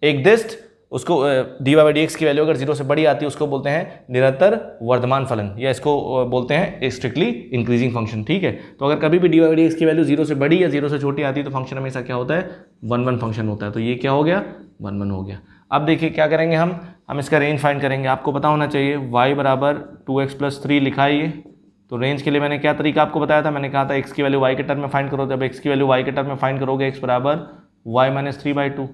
Speaker 1: एकदिष्ट। उसको dy/dx की वैल्यू अगर 0 से बड़ी आती है उसको बोलते हैं निरंतर वर्धमान फलन, या इसको बोलते हैं स्ट्रिक्टली इंक्रीजिंग फंक्शन। ठीक है, तो अगर कभी भी dy/dx की वैल्यू 0 से बड़ी या 0 से छोटी आती है तो फंक्शन हमेशा क्या होता है, 1 फंक्शन होता है। तो ये क्या हो गया, 1 हो गया। अब देखिए क्या करेंगे हम इसका रेंज फाइंड करेंगे। आपको पता होना चाहिए y बराबर 2x+3 लिखा है ये। तो रेंज के लिए मैंने क्या तरीका आपको बताया था, मैंने कहा था x की वैल्यू y के टर्म में फाइंड करो। जब x की वैल्यू y के टर्म में फाइंड करोगे, x बराबर y-3/2।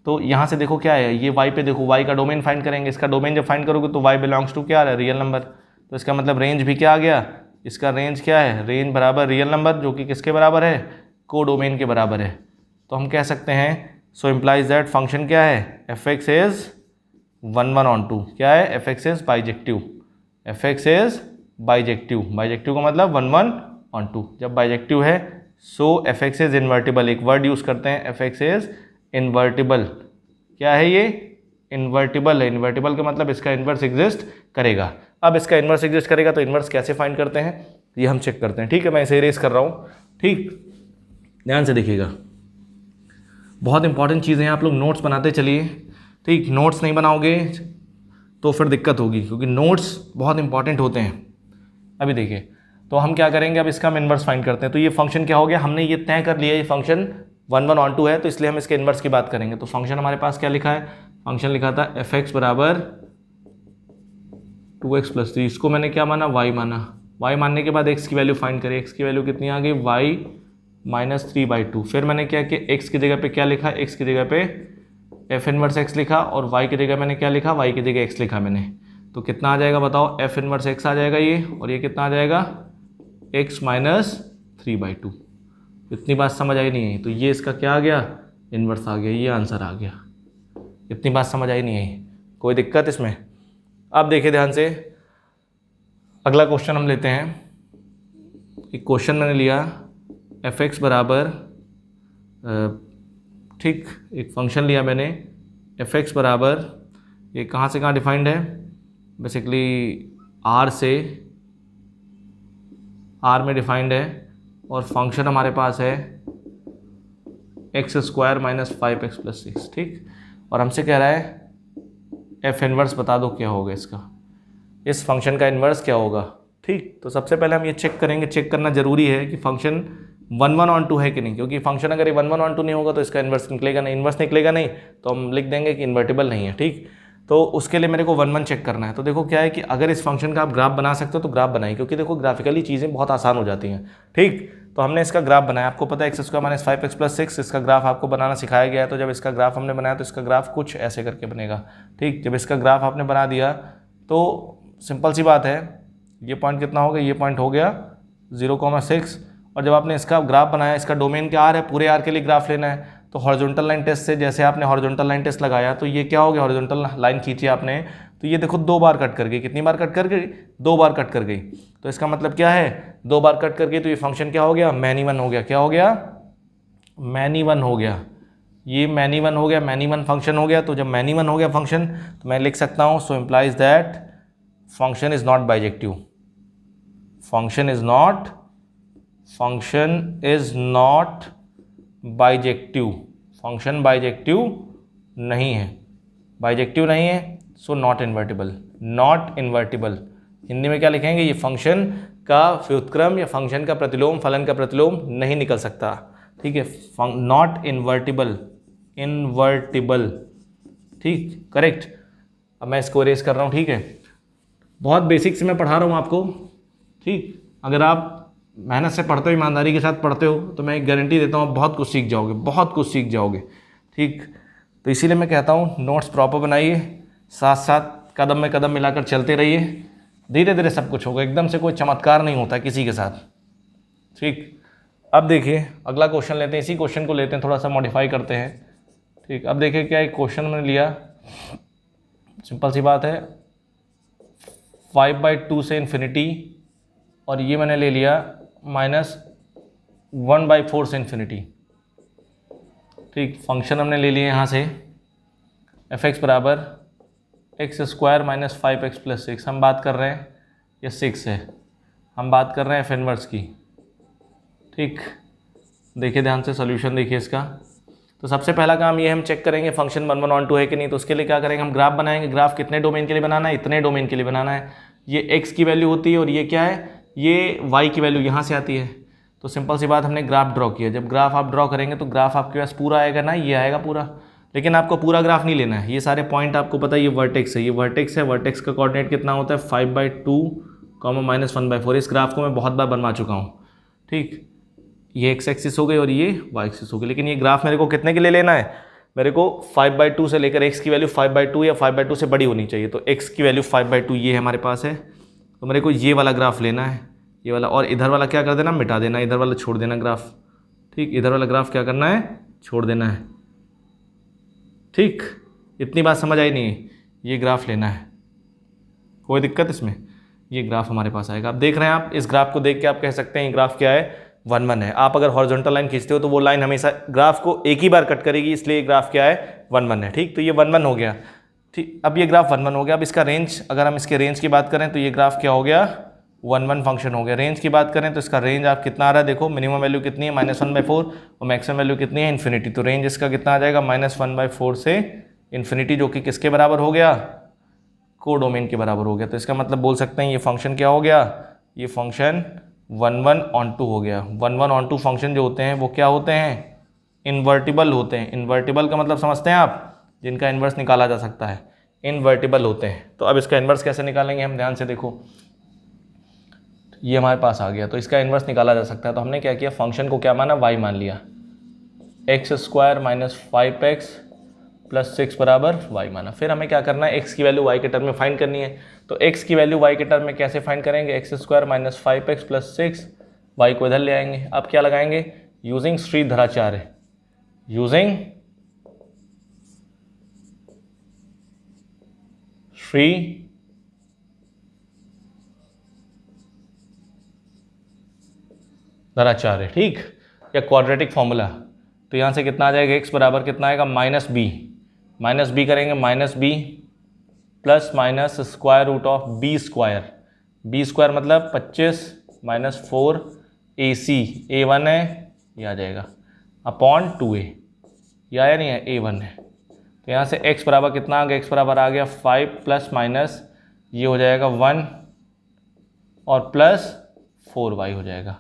Speaker 1: तो यहाँ से देखो क्या है, ये y पे देखो, y का डोमेन फाइंड करेंगे। इसका डोमेन जब फाइंड करोगे तो y बिलोंग्स टू क्या आ रहा है, रियल नंबर। तो इसका मतलब रेंज भी क्या आ गया, इसका रेंज क्या है, रेंज बराबर रियल नंबर, जो कि किसके बराबर है, कोडोमेन के बराबर है। तो हम कह सकते हैं, सो इम्प्लाइज दैट फंक्शन क्या है, f(x) इज 11 क्या है, f(x) is bijective, f(x) is bijective, bijective का मतलब 1 1 on 2, जब बाइजेक्टिव है सो एफ एक्स इज इन्वर्टिबल, एक वर्ड यूज़ करते हैं एफ एक्स इज इन्वर्टिबल। क्या है ये? इन्वर्टिबल है। इन्वर्टिबल का मतलब इसका इन्वर्स एग्जिस्ट करेगा। अब इसका इन्वर्स एग्जिस्ट करेगा तो इन्वर्स कैसे फाइंड करते हैं ये हम चेक करते हैं, ठीक है। मैं इसे इरेज कर रहा हूँ, ठीक, ध्यान से देखिएगा, बहुत इंपॉर्टेंट चीज़ें हैं, आप लोग नोट्स बनाते चलिए, ठीक। नोट्स नहीं बनाओगे तो फिर दिक्कत होगी, क्योंकि नोट्स बहुत इंपॉर्टेंट होते हैं। अभी देखिए, तो हम क्या करेंगे, अब इसका हम इन्वर्स फाइंड करते हैं। तो ये फंक्शन क्या हो गया, हमने ये तय कर लिया ये फंक्शन 1 1 on 2 है, तो इसलिए हम इसके इन्वर्स की बात करेंगे। तो फंक्शन हमारे पास क्या लिखा है, फंक्शन लिखा था एफ एक्स बराबर 2x + 3, इसको मैंने क्या माना, y माना। y मानने के बाद x की वैल्यू फाइंड करें, x की वैल्यू कितनी आ गई, y - 3/2। फिर मैंने क्या किया, x की जगह पे क्या लिखा, x की जगह पे f इनवर्स x लिखा, और y की जगह मैंने क्या लिखा, y की जगह x लिखा मैंने। तो कितना आ जाएगा बताओ, f इनवर्स x आ जाएगा ये, और ये कितना आ जाएगा, x - 3/2। इतनी बात समझ आई नहीं आई, तो ये इसका क्या आ गया, इन्वर्स आ गया, ये आंसर आ गया। इतनी बात समझ आई नहीं आई, कोई दिक्कत इसमें? अब देखिए ध्यान से, अगला क्वेश्चन हम लेते हैं। एक क्वेश्चन मैंने लिया एफ एक्स बराबर, ठीक, एक फंक्शन लिया मैंने एफ एक्स बराबर, ये कहाँ से कहाँ डिफाइंड है, बेसिकली आर से, आर में डिफाइंड है, और फंक्शन हमारे पास है x² - 5x + 6, ठीक। और हमसे कह रहा है एफ इनवर्स बता दो क्या होगा इसका, इस फंक्शन का इन्वर्स क्या होगा, ठीक। तो सबसे पहले हम ये चेक करेंगे, चेक करना जरूरी है कि फंक्शन 1 1 on 2 है कि नहीं, क्योंकि फंक्शन अगर ये 1 1 on 2 नहीं होगा तो इसका इन्वर्स निकलेगा नहीं, इन्वर्स निकलेगा नहीं तो हम लिख देंगे कि इन्वर्टिबल नहीं है, ठीक। तो उसके लिए मेरे को 1 1 चेक करना है। तो देखो क्या है कि अगर इस फंक्शन का आप ग्राफ बना सकते हो तो ग्राफ बनाइए, क्योंकि देखो ग्राफिकली चीज़ें बहुत आसान हो जाती हैं, ठीक। तो हमने इसका ग्राफ बनाया, आपको पता है x² - 5x + 6, इसका ग्राफ आपको बनाना सिखाया गया है। तो जब इसका ग्राफ हमने बनाया तो इसका ग्राफ कुछ ऐसे करके बनेगा, ठीक। जब इसका ग्राफ आपने बना दिया तो सिंपल सी बात है, ये पॉइंट कितना हो गया, ये पॉइंट हो गया 0,6, और जब आपने इसका ग्राफ बनाया, इसका डोमेन क्या आर है, पूरे आर के लिए ग्राफ लेना है। तो हॉरिजॉन्टल लाइन टेस्ट से, जैसे आपने हॉरिजॉन्टल लाइन टेस्ट लगाया तो ये क्या हो गया, हॉरिजॉन्टल लाइन खींची आपने, तो ये देखो 2 बार कट कर गई। कितनी बार कट कर गई, 2 बार कट कर गई। तो इसका मतलब क्या है, 2 बार कट कर गई, तो ये फंक्शन क्या हो गया, मैनी वन हो गया। क्या हो गया, मैनी वन हो गया। ये मैनी वन हो गया, मैनी वन फंक्शन हो गया। तो जब मैनी वन हो गया फंक्शन, तो मैं लिख सकता हूँ सो implies that function is not bijective, function is not bijective, function bijective नहीं है, बाइजेक्टिव नहीं है, so not invertible, not invertible. Hindi में क्या लिखेंगे, ये फंक्शन का व्युत्क्रम या फंक्शन का प्रतिलोम, फलन का प्रतिलोम नहीं निकल सकता, ठीक है। नॉट इन्वर्टिबल, इन्वर्टिबल, ठीक, करेक्ट। अब मैं इसको इरेज कर रहा हूँ, ठीक है। बहुत बेसिक से मैं पढ़ा रहा हूँ आपको, ठीक। अगर आप मेहनत से पढ़ते हो, ईमानदारी के साथ पढ़ते हो, तो मैं एक गारंटी देता हूँ आप बहुत कुछ सीख जाओगे, बहुत कुछ सीख जाओगे, ठीक। तो इसीलिए मैं कहता हूँ नोट्स प्रॉपर बनाइए, साथ साथ कदम में कदम मिलाकर चलते रहिए, धीरे धीरे सब कुछ होगा, एकदम से कोई चमत्कार नहीं होता किसी के साथ, ठीक। अब देखिए अगला क्वेश्चन लेते हैं, इसी क्वेश्चन को लेते हैं, थोड़ा सा मॉडिफाई करते हैं, ठीक। अब देखिए क्या एक क्वेश्चन मैंने लिया, सिंपल सी बात है, 5/2 से इन्फिनिटी, और ये मैंने ले लिया -1/4 से इन्फिनिटी, ठीक। फंक्शन हमने ले लिए यहाँ से एफ एक्स बराबर x² - 5x + 6, हम बात कर रहे हैं ये 6 है, हम बात कर रहे हैं एफ इनवर्स की, ठीक। देखिए ध्यान से सॉल्यूशन देखिए इसका। तो सबसे पहला काम ये हम चेक करेंगे फंक्शन 1 1 on 2 है कि नहीं। तो उसके लिए क्या करेंगे, हम ग्राफ बनाएंगे। ग्राफ कितने डोमेन के लिए बनाना है, इतने डोमेन के लिए बनाना है। ये x की वैल्यू होती है और ये क्या है, ये y की वैल्यू यहाँ से आती है। तो सिंपल सी बात, हमने ग्राफ ड्रॉ किया। जब ग्राफ आप ड्रॉ करेंगे तो ग्राफ आपके पास पूरा आएगा ना, ये आएगा पूरा, लेकिन आपको पूरा ग्राफ नहीं लेना है। ये सारे पॉइंट आपको पता है, ये वर्टेक्स है, ये वर्टेक्स है, वर्टेक्स का कोऑर्डिनेट कितना होता है 5/2, -1/4। इस ग्राफ को मैं बहुत बार बनवा चुका हूँ, ठीक। ये एक्स एक्सिस हो गई और ये वाई एक्सिस हो गई, लेकिन ये ग्राफ मेरे को कितने के लिए लेना है, मेरे को 5/2 से लेकर x की वैल्यू 5/2 या 5/2 से बड़ी होनी चाहिए। तो x की वैल्यू 5/2 ये है हमारे पास है, तो मेरे को ये वाला ग्राफ लेना है, ये वाला। और इधर वाला क्या कर देना, मिटा देना, इधर वाला छोड़ देना ग्राफ, ठीक। इधर वाला ग्राफ क्या करना है, छोड़ देना है, ठीक। इतनी बात समझ आई नहीं, ये ग्राफ लेना है, कोई दिक्कत इसमें। ये ग्राफ हमारे पास आएगा। आप देख रहे हैं, आप इस ग्राफ को देख के आप कह सकते हैं ये ग्राफ क्या है, 1 1 है। आप अगर हॉरिजॉन्टल लाइन खींचते हो तो वो लाइन हमेशा ग्राफ को एक ही बार कट करेगी, इसलिए ग्राफ क्या है, 1 1 है। ठीक, तो ये 1 1 हो गया। ठीक, अब ये ग्राफ 1 1 हो गया। अब इसका रेंज, अगर हम इसके रेंज की बात करें तो ये ग्राफ क्या हो गया, 1 1 फंक्शन हो गया। रेंज की बात करें तो इसका रेंज आप कितना आ रहा है, देखो मिनिमम वैल्यू कितनी है, -1/4 और मैक्सिमम वैल्यू कितनी है, इन्फिनिटी। तो रेंज इसका कितना आ जाएगा, -1/4 से इन्फिनिटी, जो कि किसके बराबर हो गया, कोडोमेन के बराबर हो गया। तो इसका मतलब बोल सकते हैं ये फंक्शन क्या हो गया, ये फंक्शन 1 1 on 2 हो गया। 1 1 on 2 फंक्शन जो होते हैं वो क्या होते हैं, इन्वर्टिबल होते हैं। इन्वर्टिबल का मतलब समझते हैं आप, जिनका इन्वर्स निकाला जा सकता है, इन्वर्टिबल होते हैं। तो अब इसका इन्वर्स कैसे निकालेंगे हम, ध्यान से देखो, ये हमारे पास आ गया, तो इसका इन्वर्स निकाला जा सकता है। तो हमने क्या किया, फंक्शन को क्या माना, y मान लिया, x² - 5x + 6 बराबर y माना। फिर हमें क्या करना है, x की वैल्यू y के टर्म में फाइंड करनी है। तो x की वैल्यू y के टर्म में कैसे फाइंड करेंगे, x² - 5x + 6, y को इधर ले आएंगे। अब क्या लगाएंगे, यूजिंग श्रीधराचार्य, यूजिंग श्रीधराचार्य, ठीक, या क्वाड्रेटिक फॉर्मूला। तो यहाँ से कितना आ जाएगा, x बराबर कितना आएगा, -b, -b करेंगे, -b plus minus square root of b square मतलब 25 - 4ac, a1 है, ये आ जाएगा अपॉन 2a, ये आया नहीं है, a1 है। तो यहाँ से x बराबर कितना आ गया, x बराबर आ गया 5 प्लस माइनस ये हो जाएगा 1 और प्लस 4y हो जाएगा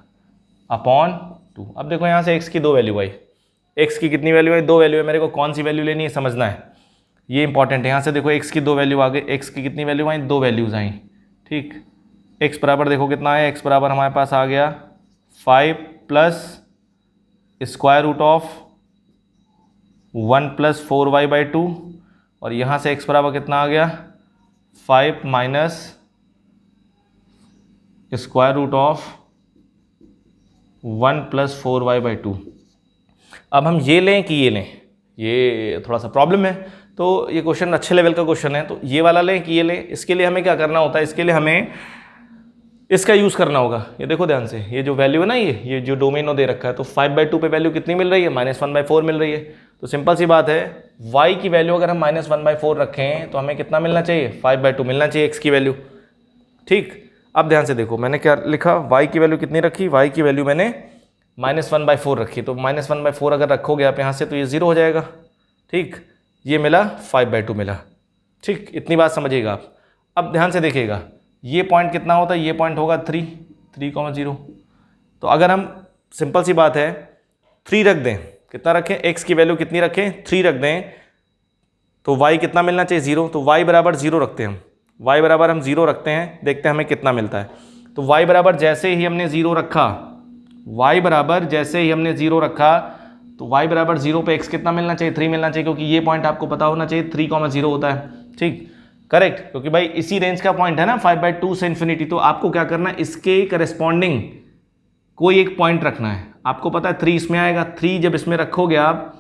Speaker 1: अपॉन 2। अब देखो यहाँ से x की 2 वैल्यू आई, x की कितनी वैल्यू है, 2 वैल्यू है, मेरे को कौन सी वैल्यू लेनी है समझना है, ये इंपॉर्टेंट है। यहाँ से देखो x की 2 वैल्यू आ गई, x की कितनी वैल्यू आई, 2 वैल्यूज आई। ठीक, x बराबर देखो कितना आया, x बराबर हमारे पास आ गया 5 plus square root of 1 + 4y/2 और यहाँ से x बराबर कितना आ गया 5 minus square root of 1 + 4y/2। अब हम ये लें कि ये लें, ये थोड़ा सा प्रॉब्लम है। तो ये क्वेश्चन अच्छे लेवल का क्वेश्चन है, तो ये वाला लें कि ये लें, इसके लिए हमें क्या करना होता है, इसके लिए हमें इसका यूज़ करना होगा। ये देखो ध्यान से, ये जो वैल्यू है ना, ये जो डोमेनो दे रखा है, तो 5/2 पे वैल्यू कितनी मिल रही है, -1/4 मिल रही है। तो सिंपल सी बात है, y की वैल्यू अगर हम -1/4 रखें तो हमें कितना मिलना चाहिए, 5/2 मिलना चाहिए x की वैल्यू। ठीक, अब ध्यान से देखो, मैंने क्या लिखा, y की वैल्यू कितनी रखी, y की वैल्यू मैंने -1/4 रखी। तो -1/4 अगर रखोगे आप यहाँ से तो ये 0 हो जाएगा। ठीक, ये मिला 5/2 मिला। ठीक, इतनी बात समझिएगा आप। अब ध्यान से देखिएगा, ये पॉइंट कितना होता है, ये पॉइंट होगा 3,0। तो अगर हम सिंपल सी बात है 3 रख दें, कितना रखें, x की वैल्यू कितनी रखें, 3 रख दें, तो y कितना मिलना चाहिए, 0। तो y बराबर 0 रखते हैं हम, y बराबर हम 0 रखते हैं, देखते हैं हमें कितना मिलता है। तो y बराबर जैसे ही हमने 0 रखा, y बराबर जैसे ही हमने 0 रखा, तो y बराबर 0 पे x कितना मिलना चाहिए, 3 मिलना चाहिए, क्योंकि ये पॉइंट आपको पता होना चाहिए 3,0 होता है। ठीक, करेक्ट, क्योंकि भाई इसी रेंज का पॉइंट है ना 5/2 से इन्फिनिटी। तो आपको क्या करना है, इसके करस्पॉन्डिंग कोई एक पॉइंट रखना है। आपको पता है 3 इसमें आएगा, 3 जब इसमें रखोगे आप,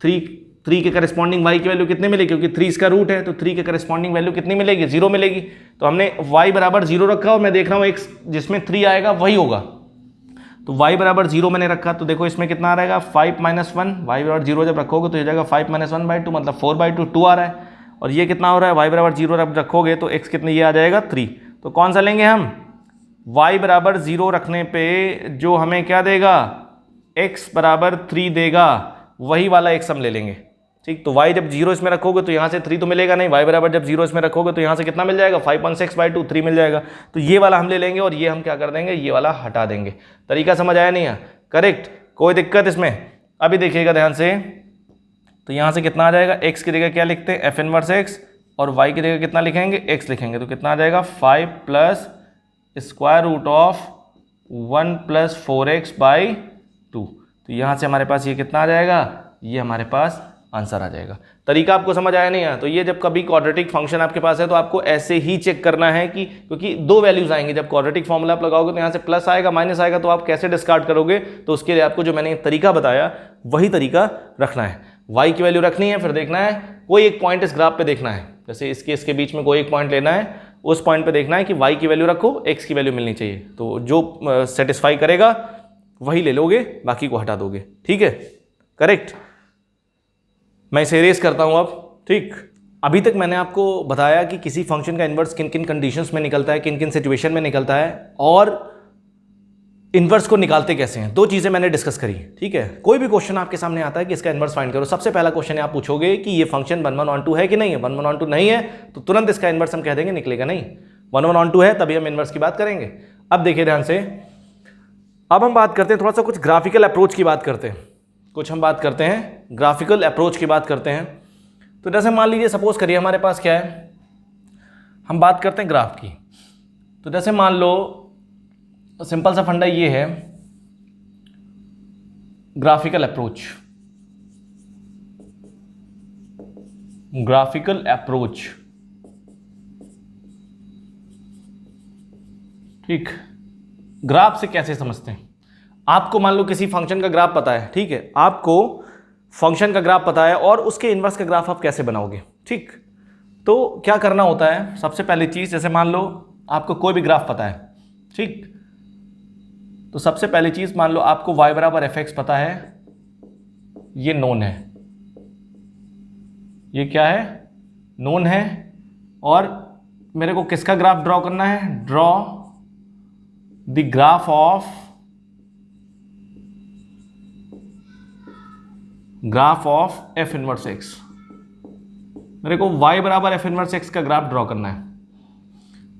Speaker 1: 3 के करस्पॉन्डिंग y की वैल्यू कितनी मिलेगी, क्योंकि 3 इसका रूट है, तो 3 के करस्पॉन्डिंग वैल्यू कितनी मिलेगी, 0 मिलेगी। तो हमने y बराबर 0 रखा और मैं देख रहा हूँ x जिसमें 3 आएगा वही होगा। तो y बराबर 0 मैंने रखा, तो देखो इसमें कितना आ रहेगा 5 - 1, y बराबर 0 जब रखोगे तो ये जाएगा 5 - 1/2 मतलब 4/2, 2 आ रहा है। और ये कितना हो रहा है, y बराबर 0 जब रखोगे तो x कितने, ये आ जाएगा 3। तो कौन सा लेंगे हम, y बराबर 0 रखने पे जो हमें क्या देगा, x बराबर 3 देगा, वही वाला x हम ले लेंगे। ठीक, तो y जब 0 इसमें रखोगे तो यहाँ से 3 तो मिलेगा नहीं, y बराबर जब 0 इसमें रखोगे तो यहाँ से कितना मिल जाएगा 5/6/2, 3 मिल जाएगा। तो ये वाला हम ले लेंगे और ये हम क्या कर देंगे, ये वाला हटा देंगे। तरीका समझ आया नहीं है, करेक्ट, कोई दिक्कत इसमें। अभी देखिएगा ध्यान से, तो यहाँ से कितना आ जाएगा, x की जगह क्या लिखते हैं, f इनवर्स x, और y की जगह कितना लिखेंगे, x लिखेंगे। तो कितना आ जाएगा 5 plus square root of 1 + 4x/2। तो यहाँ से हमारे पास ये कितना आ जाएगा, ये हमारे पास आंसर आ जाएगा। तरीका आपको समझ आया नहीं है, तो ये जब कभी क्वाड्रेटिक फंक्शन आपके पास है तो आपको ऐसे ही चेक करना है कि, क्योंकि 2 वैल्यूज आएंगी, जब क्वाड्रेटिक फॉर्मूला आप लगाओगे तो यहाँ से प्लस आएगा माइनस आएगा, तो आप कैसे डिस्कार्ड करोगे। तो उसके लिए आपको जो मैंने तरीका बताया वही तरीका रखना है। y की वैल्यू रखनी है, फिर देखना है कोई एक पॉइंट इस ग्राफ पे देखना है, जैसे इसके बीच में कोई एक पॉइंट लेना है उस पॉइंट पे देखना है कि y की वैल्यू रखो, x की वैल्यू मिलनी चाहिए, तो जो सेटिस्फाई करेगा वही ले लोगे, बाकी को हटा दोगे। ठीक है, करेक्ट। मैं इसे इरेज करता हूं अब। ठीक, अभी तक मैंने आपको बताया कि किसी फंक्शन का इन्वर्स किन किन कंडीशंस में निकलता है, किन किन सिचुएशन में निकलता है, और इन्वर्स को निकालते कैसे हैं। दो चीज़ें मैंने डिस्कस करी। ठीक है, कोई भी क्वेश्चन आपके सामने आता है कि इसका इन्वर्स फाइंड करो, सबसे पहला क्वेश्चन आप पूछोगे कि ये फंक्शन 1 1 on 2 है कि नहीं है। 1 1 on 2 नहीं है तो तुरंत इसका इन्वर्स हम कह देंगे, निकलेगा नहीं। 1 1 on 2 है तभी हम इन्वर्स की बात करेंगे। अब देखिए ध्यान से, अब हम बात करते हैं थोड़ा सा कुछ ग्राफिकल अप्रोच की बात करते हैं, कुछ हम बात करते हैं ग्राफिकल अप्रोच की बात करते हैं। तो जैसे मान लीजिए, सपोज करिए हमारे पास क्या है, हम बात करते हैं ग्राफ की। तो जैसे मान लो सिंपल सा फंडा ये है, ग्राफिकल अप्रोच, ग्राफिकल अप्रोच। ठीक, ग्राफ से कैसे समझते हैं। आपको मान लो किसी फंक्शन का ग्राफ पता है, ठीक है, आपको फंक्शन का ग्राफ पता है और उसके इन्वर्स का ग्राफ आप कैसे बनाओगे। ठीक, तो क्या करना होता है, सबसे पहली चीज, जैसे मान लो आपको कोई भी ग्राफ पता है, ठीक, तो सबसे पहली चीज मान लो आपको y बराबर fx पता है, ये नोन है, ये क्या है, नोन है। और मेरे को किसका ग्राफ ड्रॉ करना है, draw the graph of f inverse x। मेरे को y बराबर f इनवर्स x का ग्राफ ड्रॉ करना है।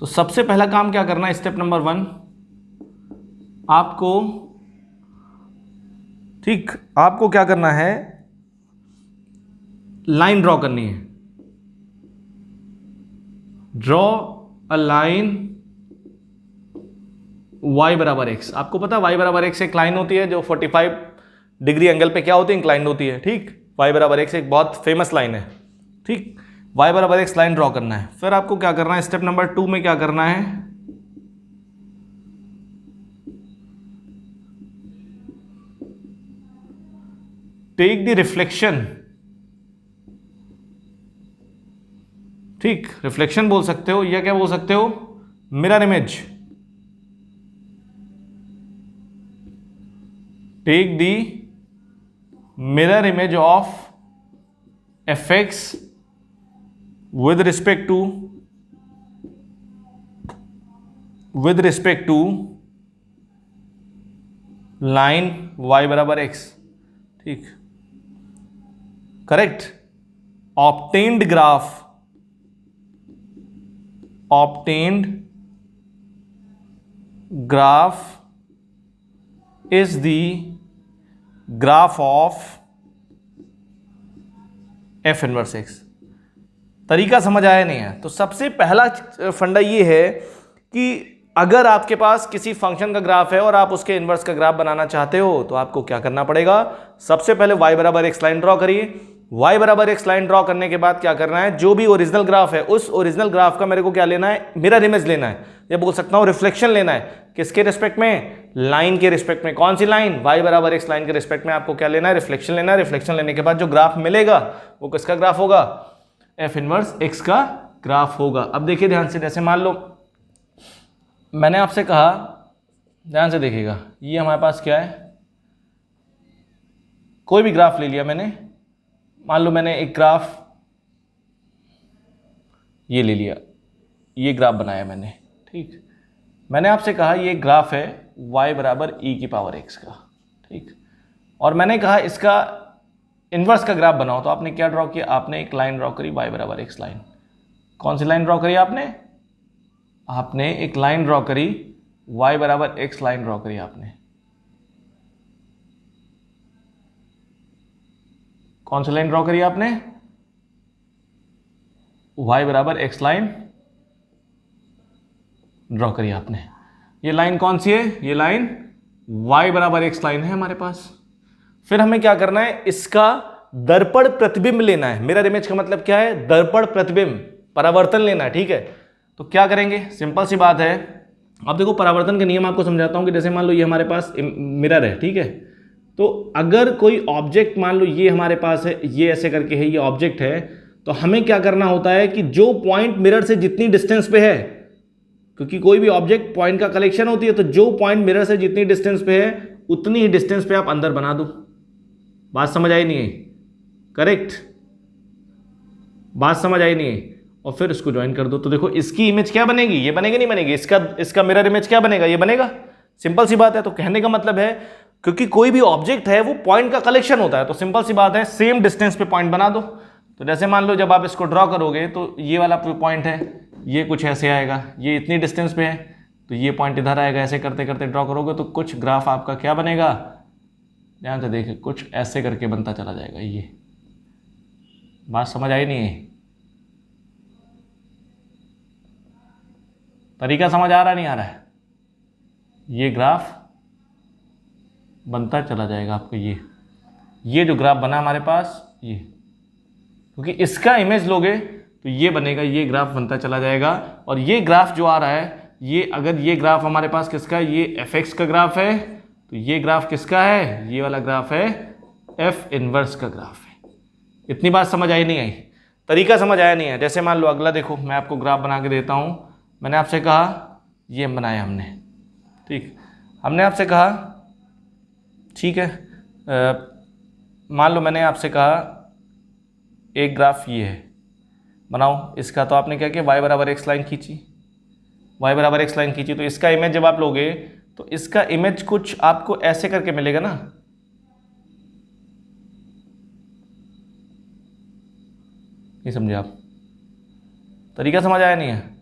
Speaker 1: तो सबसे पहला काम क्या करना है, स्टेप नंबर 1, आपको, ठीक, आपको क्या करना है, लाइन ड्रॉ करनी है। ड्रॉ अ लाइन y बराबर x। आपको पता है y बराबर x एक लाइन होती है जो 45 डिग्री एंगल पे क्या होती है, इंक्लाइंड होती है। ठीक, y बराबर x एक बहुत फेमस लाइन है। ठीक, y बराबर x लाइन ड्रॉ करना है। फिर आपको क्या करना है, स्टेप नंबर 2 में क्या करना है, टेक द रिफ्लेक्शन। ठीक, रिफ्लेक्शन बोल सकते हो या क्या बोल सकते हो, mirror image. Take the mirror image of fx with respect to line y बराबर x। ठीक, correct. Obtained graph is the graph of f inverse x। तरीका समझ आया नहीं है। तो सबसे पहला फंडा ये है कि अगर आपके पास किसी फंक्शन का ग्राफ है और आप उसके इन्वर्स का ग्राफ बनाना चाहते हो तो आपको क्या करना पड़ेगा, सबसे पहले y बराबर x लाइन ड्रॉ करिए। y बराबर x लाइन ड्रॉ करने के बाद क्या करना है, जो भी ओरिजिनल ग्राफ है उस ओरिजिनल ग्राफ का मेरे को क्या लेना है, मिरर इमेज लेना है, या बोल सकता हूं रिफ्लेक्शन लेना है। किसके रिस्पेक्ट में, लाइन के रिस्पेक्ट में। कौन सी लाइन, y बराबर x लाइन के रिस्पेक्ट में आपको क्या लेना है, रिफ्लेक्शन लेना है। रिफ्लेक्शन लेने के बाद जो ग्राफ मिलेगा वो किसका ग्राफ होगा, f इनवर्स x का ग्राफ होगा। अब देखिए ध्यान से, जैसे मान लो मैंने आपसे कहा, ध्यान से देखिएगा, ये हमारे पास क्या है, कोई भी ग्राफ ले लिया मैंने। मान लो मैंने एक ग्राफ ये ले लिया, ये ग्राफ बनाया मैंने। ठीक, मैंने आपसे कहा ये ग्राफ है y बराबर e की पावर x का। ठीक, और मैंने कहा इसका इन्वर्स का ग्राफ बनाओ। तो आपने क्या ड्रॉ किया, आपने एक लाइन ड्रॉ करी, y बराबर x लाइन। कौन सी लाइन ड्रॉ करी आपने एक लाइन ड्रॉ करी, y बराबर x लाइन ड्रॉ करी आपने। कौन सी लाइन ड्रॉ करी आपने, y बराबर x लाइन ड्रॉ करी आपने। ये लाइन कौन सी है, ये लाइन y बराबर x लाइन है हमारे पास। फिर हमें क्या करना है, इसका दर्पण प्रतिबिंब लेना है। मिरर इमेज का मतलब क्या है, दर्पण प्रतिबिंब, परावर्तन लेना है। ठीक है, तो क्या करेंगे, सिंपल सी बात है। अब देखो परावर्तन के नियम आपको समझाता हूं कि जैसे मान लो ये हमारे पास मिरर है, ठीक है, तो अगर कोई ऑब्जेक्ट, मान लो ये हमारे पास है, ये ऐसे करके है, ये ऑब्जेक्ट है, तो तो हमें क्या करना होता है कि जो पॉइंट मिरर से जितनी डिस्टेंस पे है, क्योंकि कोई भी ऑब्जेक्ट पॉइंट का कलेक्शन होती है, तो जो पॉइंट मिरर से जितनी डिस्टेंस पे है उतनी ही डिस्टेंस पे आप अंदर बना दो। बात समझ आई नहीं है? करेक्ट, बात समझ आई नहीं है? और फिर इसको ज्वाइन कर दो। तो देखो इसकी इमेज क्या बनेगी, ये बनेगी नहीं बनेगी, इसका मिरर इमेज क्या बनेगा, ये बनेगा। सिंपल सी बात है। तो कहने का मतलब है क्योंकि कोई भी ऑब्जेक्ट है वो पॉइंट का कलेक्शन होता है, तो सिंपल सी बात है सेम डिस्टेंस पे पॉइंट बना दो। तो जैसे मान लो जब आप इसको ड्रॉ करोगे तो ये वाला पॉइंट है, ये कुछ ऐसे आएगा, ये इतनी डिस्टेंस पे है, तो ये पॉइंट इधर आएगा। ऐसे करते करते ड्रॉ करोगे तो कुछ ग्राफ आपका क्या बनेगा, ध्यान से देखिए, कुछ ऐसे करके बनता चला जाएगा। ये बात समझ आई नहीं है? तरीका समझ आ रहा नहीं आ रहा है? ये ग्राफ बनता चला जाएगा आपको। ये जो ग्राफ बना हमारे पास, ये क्योंकि इसका इमेज लोगे तो ये बनेगा, ये ग्राफ बनता चला जाएगा। और ये ग्राफ जो आ रहा है, ये अगर ये ग्राफ हमारे पास किसका है, ये fx का ग्राफ है, तो ये ग्राफ किसका है, ये वाला ग्राफ है f इनवर्स का ग्राफ है। इतनी बात समझ आई नहीं आई? तरीका समझ आया नहीं है? जैसे मान लो अगला देखो, मैं आपको ग्राफ बना के देता हूं। मैंने आपसे कहा ये बनाया हमने, ठीक, हमने आपसे कहा ठीक है, मान लो मैंने आपसे कहा एक ग्राफ ये है बनाओ इसका, तो आपने क्या किया, y बराबर एक्स लाइन खींची, y बराबर एक्स लाइन खींची। तो इसका इमेज जब आप लोगे तो इसका इमेज कुछ आपको ऐसे करके मिलेगा ना, नहीं समझे आप? तरीका समझ आया नहीं है?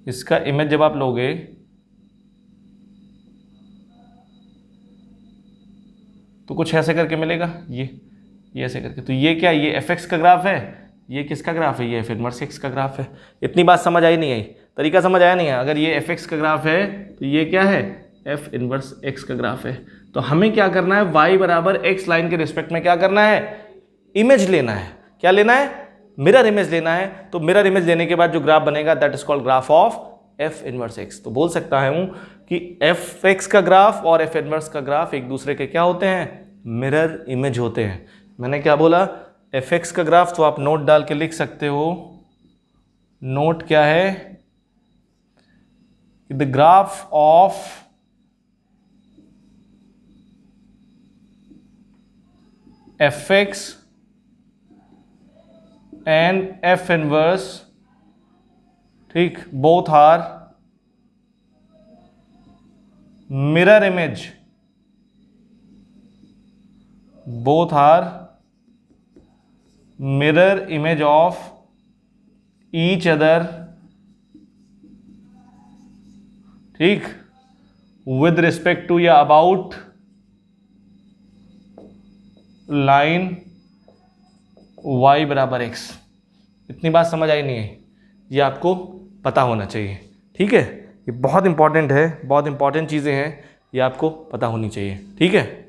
Speaker 1: इसका इमेज जब आप लोगे तो कुछ ऐसे करके मिलेगा, ये ऐसे करके। तो ये क्या, ये fx का ग्राफ है, ये किसका ग्राफ है, ये f इनवर्स x का ग्राफ है। इतनी बात समझ आई नहीं आई? तरीका समझ आया नहीं है? अगर ये fx का ग्राफ है तो ये क्या है, f इनवर्स x का ग्राफ है। तो हमें क्या करना है, y बराबर x लाइन के रिस्पेक्ट में क्या करना है, इमेज लेना है। क्या लेना है, मिरर इमेज लेना है। तो मिरर इमेज लेने के बाद जो ग्राफ बनेगा that is called graph of f inverse x। तो बोल सकता हूं कि fx का ग्राफ और f इनवर्स का ग्राफ एक दूसरे के क्या होते हैं, मिरर इमेज होते हैं। मैंने क्या बोला, fx का ग्राफ तो आप नोट डाल के लिख सकते हो। नोट क्या है, the graph of fx and f inverse, ठीक, both are mirror image, both are mirror image of each other, ठीक, with respect to या about line y बराबर x। इतनी बात समझ आई नहीं है? ये आपको पता होना चाहिए, ठीक है? ये बहुत इंपॉर्टेंट है, बहुत इंपॉर्टेंट चीजें हैं, ये आपको पता होनी चाहिए, ठीक है?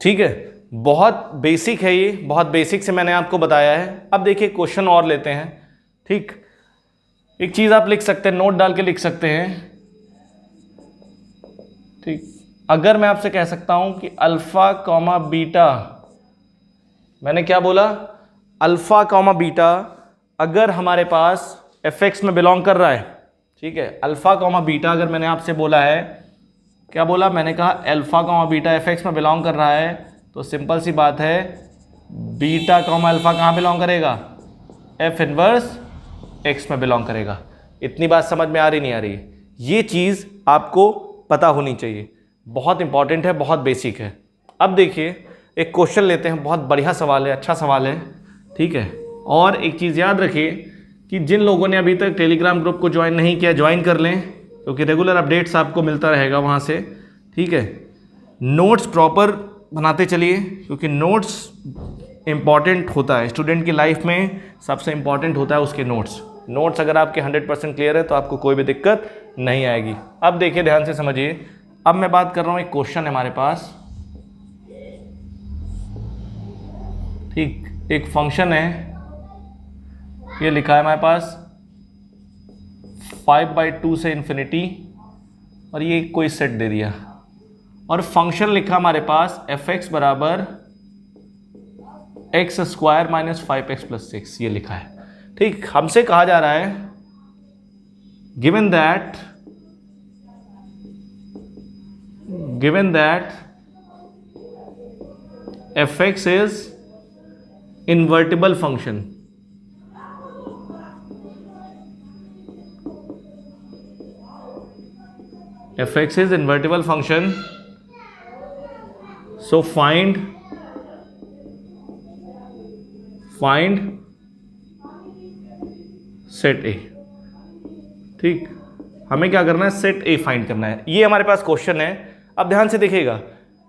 Speaker 1: ठीक है, बहुत बेसिक है ये, बहुत बेसिक से मैंने आपको बताया है। अब देखिए क्वेश्चन और लेते हैं, ठीक। एक चीज आप लिख सकते हैं, नोट डाल के लिख सकते हैं, ठीक। अगर मैं आपसे कह सकता हूं कि अल्फा कॉमा बीटा, मैंने क्या बोला, अल्फा कॉमा बीटा अगर हमारे पास fx में बिलोंग कर रहा है, ठीक है, अल्फा कॉमा बीटा अगर मैंने आपसे बोला है, क्या बोला, मैंने कहा अल्फा कॉमा बीटा fx में बिलोंग कर रहा है, तो सिंपल सी बात है बीटा कॉमा अल्फा कहाँ बिलोंग करेगा, f इनवर्स x में बिलोंग करेगा। इतनी बात समझ में आ रही नहीं आ रही? ये चीज़ आपको पता होनी चाहिए, बहुत इंपॉर्टेंट है, बहुत बेसिक है। अब देखिए एक क्वेश्चन लेते हैं, बहुत बढ़िया सवाल है, अच्छा सवाल है, ठीक है। और एक चीज़ याद रखिए कि जिन लोगों ने अभी तक टेलीग्राम ग्रुप को ज्वाइन नहीं किया, ज्वाइन कर लें, क्योंकि रेगुलर अपडेट्स आपको मिलता रहेगा वहाँ से, ठीक है। नोट्स प्रॉपर बनाते चलिए, क्योंकि नोट्स इम्पॉर्टेंट होता है स्टूडेंट की लाइफ में, सबसे इम्पॉर्टेंट होता है उसके नोट्स। नोट्स अगर आपके 100% क्लियर है तो आपको कोई भी दिक्कत नहीं आएगी। अब देखिए ध्यान से समझिए, अब मैं बात कर रहा हूँ, एक क्वेश्चन है हमारे पास, ठीक, एक फंक्शन है, ये लिखा है हमारे पास 5/2 से इन्फिनिटी, और ये कोई सेट दे दिया, और फंक्शन लिखा हमारे पास f(x) बराबर x² - 5x + 6, ये लिखा है। ठीक, हमसे कहा जा रहा है given that f(x) is invertible function, f(x) is invertible function, so find set A। ठीक, हमें क्या करना है, सेट A फाइंड करना है। ये हमारे पास क्वेश्चन है। अब ध्यान से देखिएगा,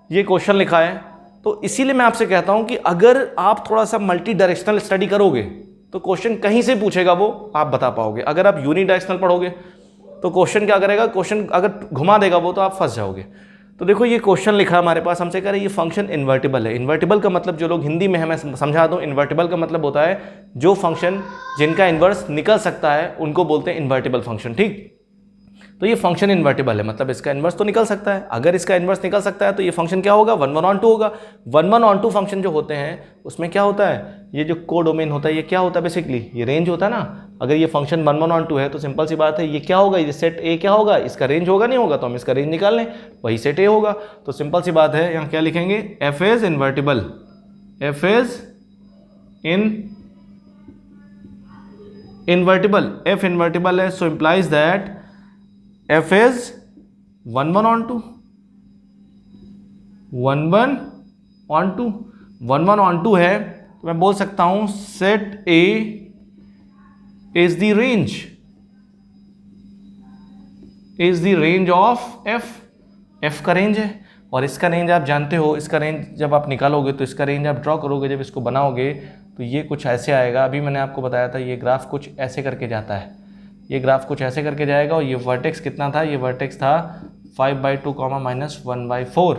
Speaker 1: ये क्वेश्चन लिखा है, तो इसीलिए मैं आपसे कहता हूं कि अगर आप थोड़ा सा मल्टी डायरेक्शनल स्टडी करोगे तो क्वेश्चन कहीं से पूछेगा वो आप बता पाओगे। अगर आप यूनि डायरेक्शनल पढ़ोगे तो क्वेश्चन क्या करेगा, क्वेश्चन अगर घुमा देगा वो तो आप फंस जाओगे। तो देखो ये क्वेश्चन लिखा हमारे पास, हमसे कह रहे हैं ये फंक्शन इन्वर्टिबल है। इन्वर्टिबल का मतलब, जो लोग हिंदी में है मैं समझा दूं, इन्वर्टिबल का मतलब होता है जो फंक्शन जिनका इन्वर्स निकल सकता है उनको बोलते हैं इन्वर्टिबल फंक्शन। ठीक, तो ये फंक्शन इन्वर्टिबल है, मतलब इसका इन्वर्स तो निकल सकता है। अगर इसका इन्वर्स निकल सकता है तो ये फंक्शन क्या होगा, 1/1 होगा। 1/1 फंक्शन जो होते हैं उसमें क्या होता है, ये जो कोडोमेन होता है ये क्या होता है, बेसिकली ये रेंज होता है ना। अगर ये फंक्शन 1/1 है तो सिंपल सी बात है ये क्या होगा, ये सेट ए क्या होगा, इसका रेंज होगा, नहीं होगा तो हम इसका रेंज निकाल लें, वही सेट ए होगा। तो सिंपल सी बात है, यहाँ क्या लिखेंगे, f is invertible, f is invertible, f invertible है, so implies that f is 1/1 1/1 है, तो मैं बोल सकता हूं set A is the range of f। f का रेंज है, और इसका रेंज आप जानते हो, इसका रेंज जब आप निकालोगे तो इसका रेंज आप ड्रॉ करोगे, जब इसको बनाओगे तो ये कुछ ऐसे आएगा। अभी मैंने आपको बताया था ये ग्राफ कुछ ऐसे करके जाता है, ये ग्राफ कुछ ऐसे करके जाएगा, और ये वर्टेक्स कितना था, ये वर्टेक्स था 5/2 -1/4।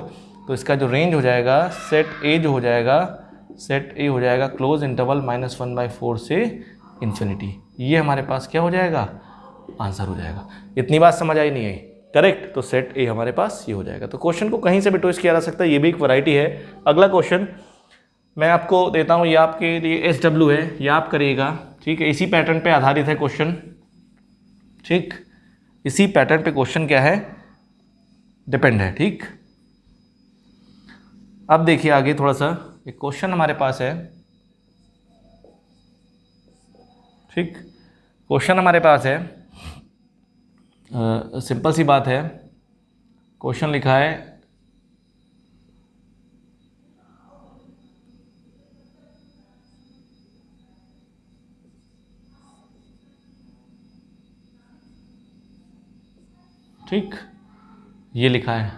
Speaker 1: तो इसका जो रेंज हो जाएगा, सेट ए जो हो जाएगा, सेट ए हो जाएगा क्लोज इंटरवल -1/4 से इन्फिनिटी। ये हमारे पास क्या हो जाएगा, आंसर हो जाएगा। इतनी बात समझ आई नहीं आई, करेक्ट। तो सेट ए हमारे पास ये हो जाएगा। तो क्वेश्चन को कहीं से भी ट्विस्ट किया जा सकता है, ये भी एक वैरायटी है। अगला क्वेश्चन मैं आपको देता हूँ, ये आपके लिए SW है, ये आप करिएगा। ठीक है, इसी पैटर्न पे आधारित है क्वेश्चन। ठीक, इसी पैटर्न पे क्वेश्चन क्या है, डिपेंड है। ठीक, अब देखिए आगे थोड़ा सा, एक क्वेश्चन हमारे पास है। ठीक, क्वेश्चन हमारे पास है, सिंपल सी बात है। क्वेश्चन लिखा है ठीक, ये लिखा है,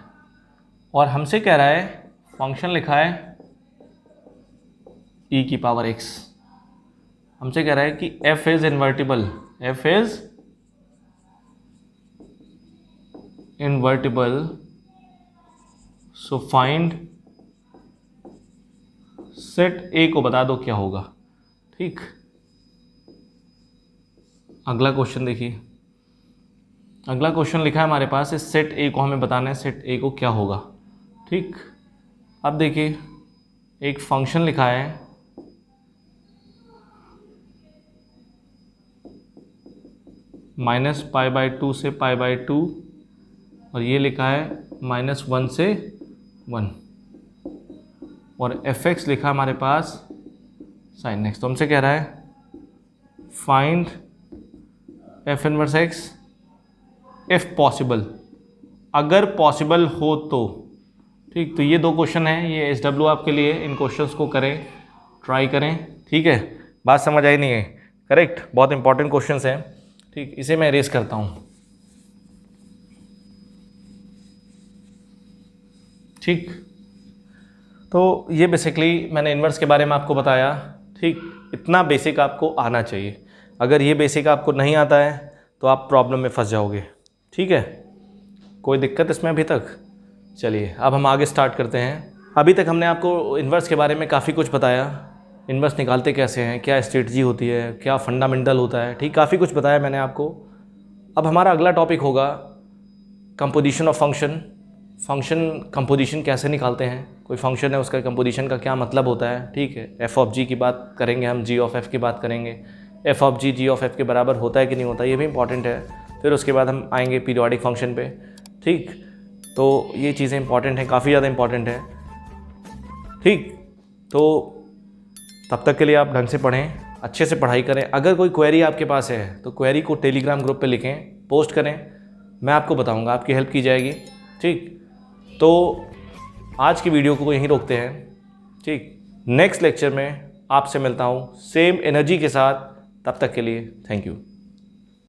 Speaker 1: और हमसे कह रहा है फंक्शन लिखा है e⁻x। हमसे कह रहा है कि f is invertible, f is invertible, so find set ए को बता दो क्या होगा। ठीक, अगला क्वेश्चन देखिए, अगला क्वेश्चन लिखा है हमारे पास, इस सेट ए को हमें बताना है सेट ए को क्या होगा। ठीक, अब देखिए एक फंक्शन लिखा है -π/2 से π/2, और ये लिखा है -1 से 1, और f(x) लिखा हमारे पास sin x। तो हमसे कह रहा है find f inverse x if possible, अगर पॉसिबल हो तो। ठीक, तो ये दो क्वेश्चन हैं, ये SW आपके लिए, इन क्वेश्चंस को करें, ट्राई करें। ठीक है, बात समझ आई नहीं है, करेक्ट, बहुत इंपॉर्टेंट क्वेश्चंस हैं। ठीक, इसे मैं इरेज करता हूँ। ठीक, तो ये बेसिकली मैंने इन्वर्स के बारे में आपको बताया। ठीक, इतना बेसिक आपको आना चाहिए। अगर ये बेसिक आपको नहीं आता है तो आप प्रॉब्लम में फंस जाओगे। ठीक है, कोई दिक्कत इसमें अभी तक? चलिए अब हम आगे स्टार्ट करते हैं। अभी तक हमने आपको इन्वर्स के बारे में काफ़ी कुछ बताया। इन्वर्स निकालते कैसे हैं, क्या स्ट्रेटजी होती है, क्या फंडामेंटल होता है, ठीक, काफ़ी कुछ बताया मैंने आपको। अब हमारा अगला टॉपिक होगा composition of function. Function composition कैसे निकालते हैं, कोई फंक्शन है उसका कंपोजिशन का क्या मतलब होता है, ठीक है। एफ ऑफ जी की बात करेंगे हम, जी ऑफ एफ की बात करेंगे, F of G G of F के बराबर होता है कि नहीं होता, ये भी इंपॉर्टेंट है। फिर उसके बाद हम आएंगे पीरियोडिक फंक्शन पे, ठीक। तो ये चीज़ें इंपॉर्टेंट हैं, काफ़ी ज़्यादा इंपॉर्टेंट है, ठीक। तो तब तक के लिए आप ढंग से पढ़ें, अच्छे से पढ़ाई करें। अगर कोई क्वेरी आपके पास है तो क्वेरी को टेलीग्राम ग्रुप पे लिखें, पोस्ट करें, मैं आपको बताऊंगा, आपकी हेल्प की जाएगी, ठीक। तो आज की वीडियो को यहीं रोकते हैं, ठीक। नेक्स्ट लेक्चर में आपसे मिलता हूँ सेम एनर्जी के साथ, तब तक के लिए थैंक यू।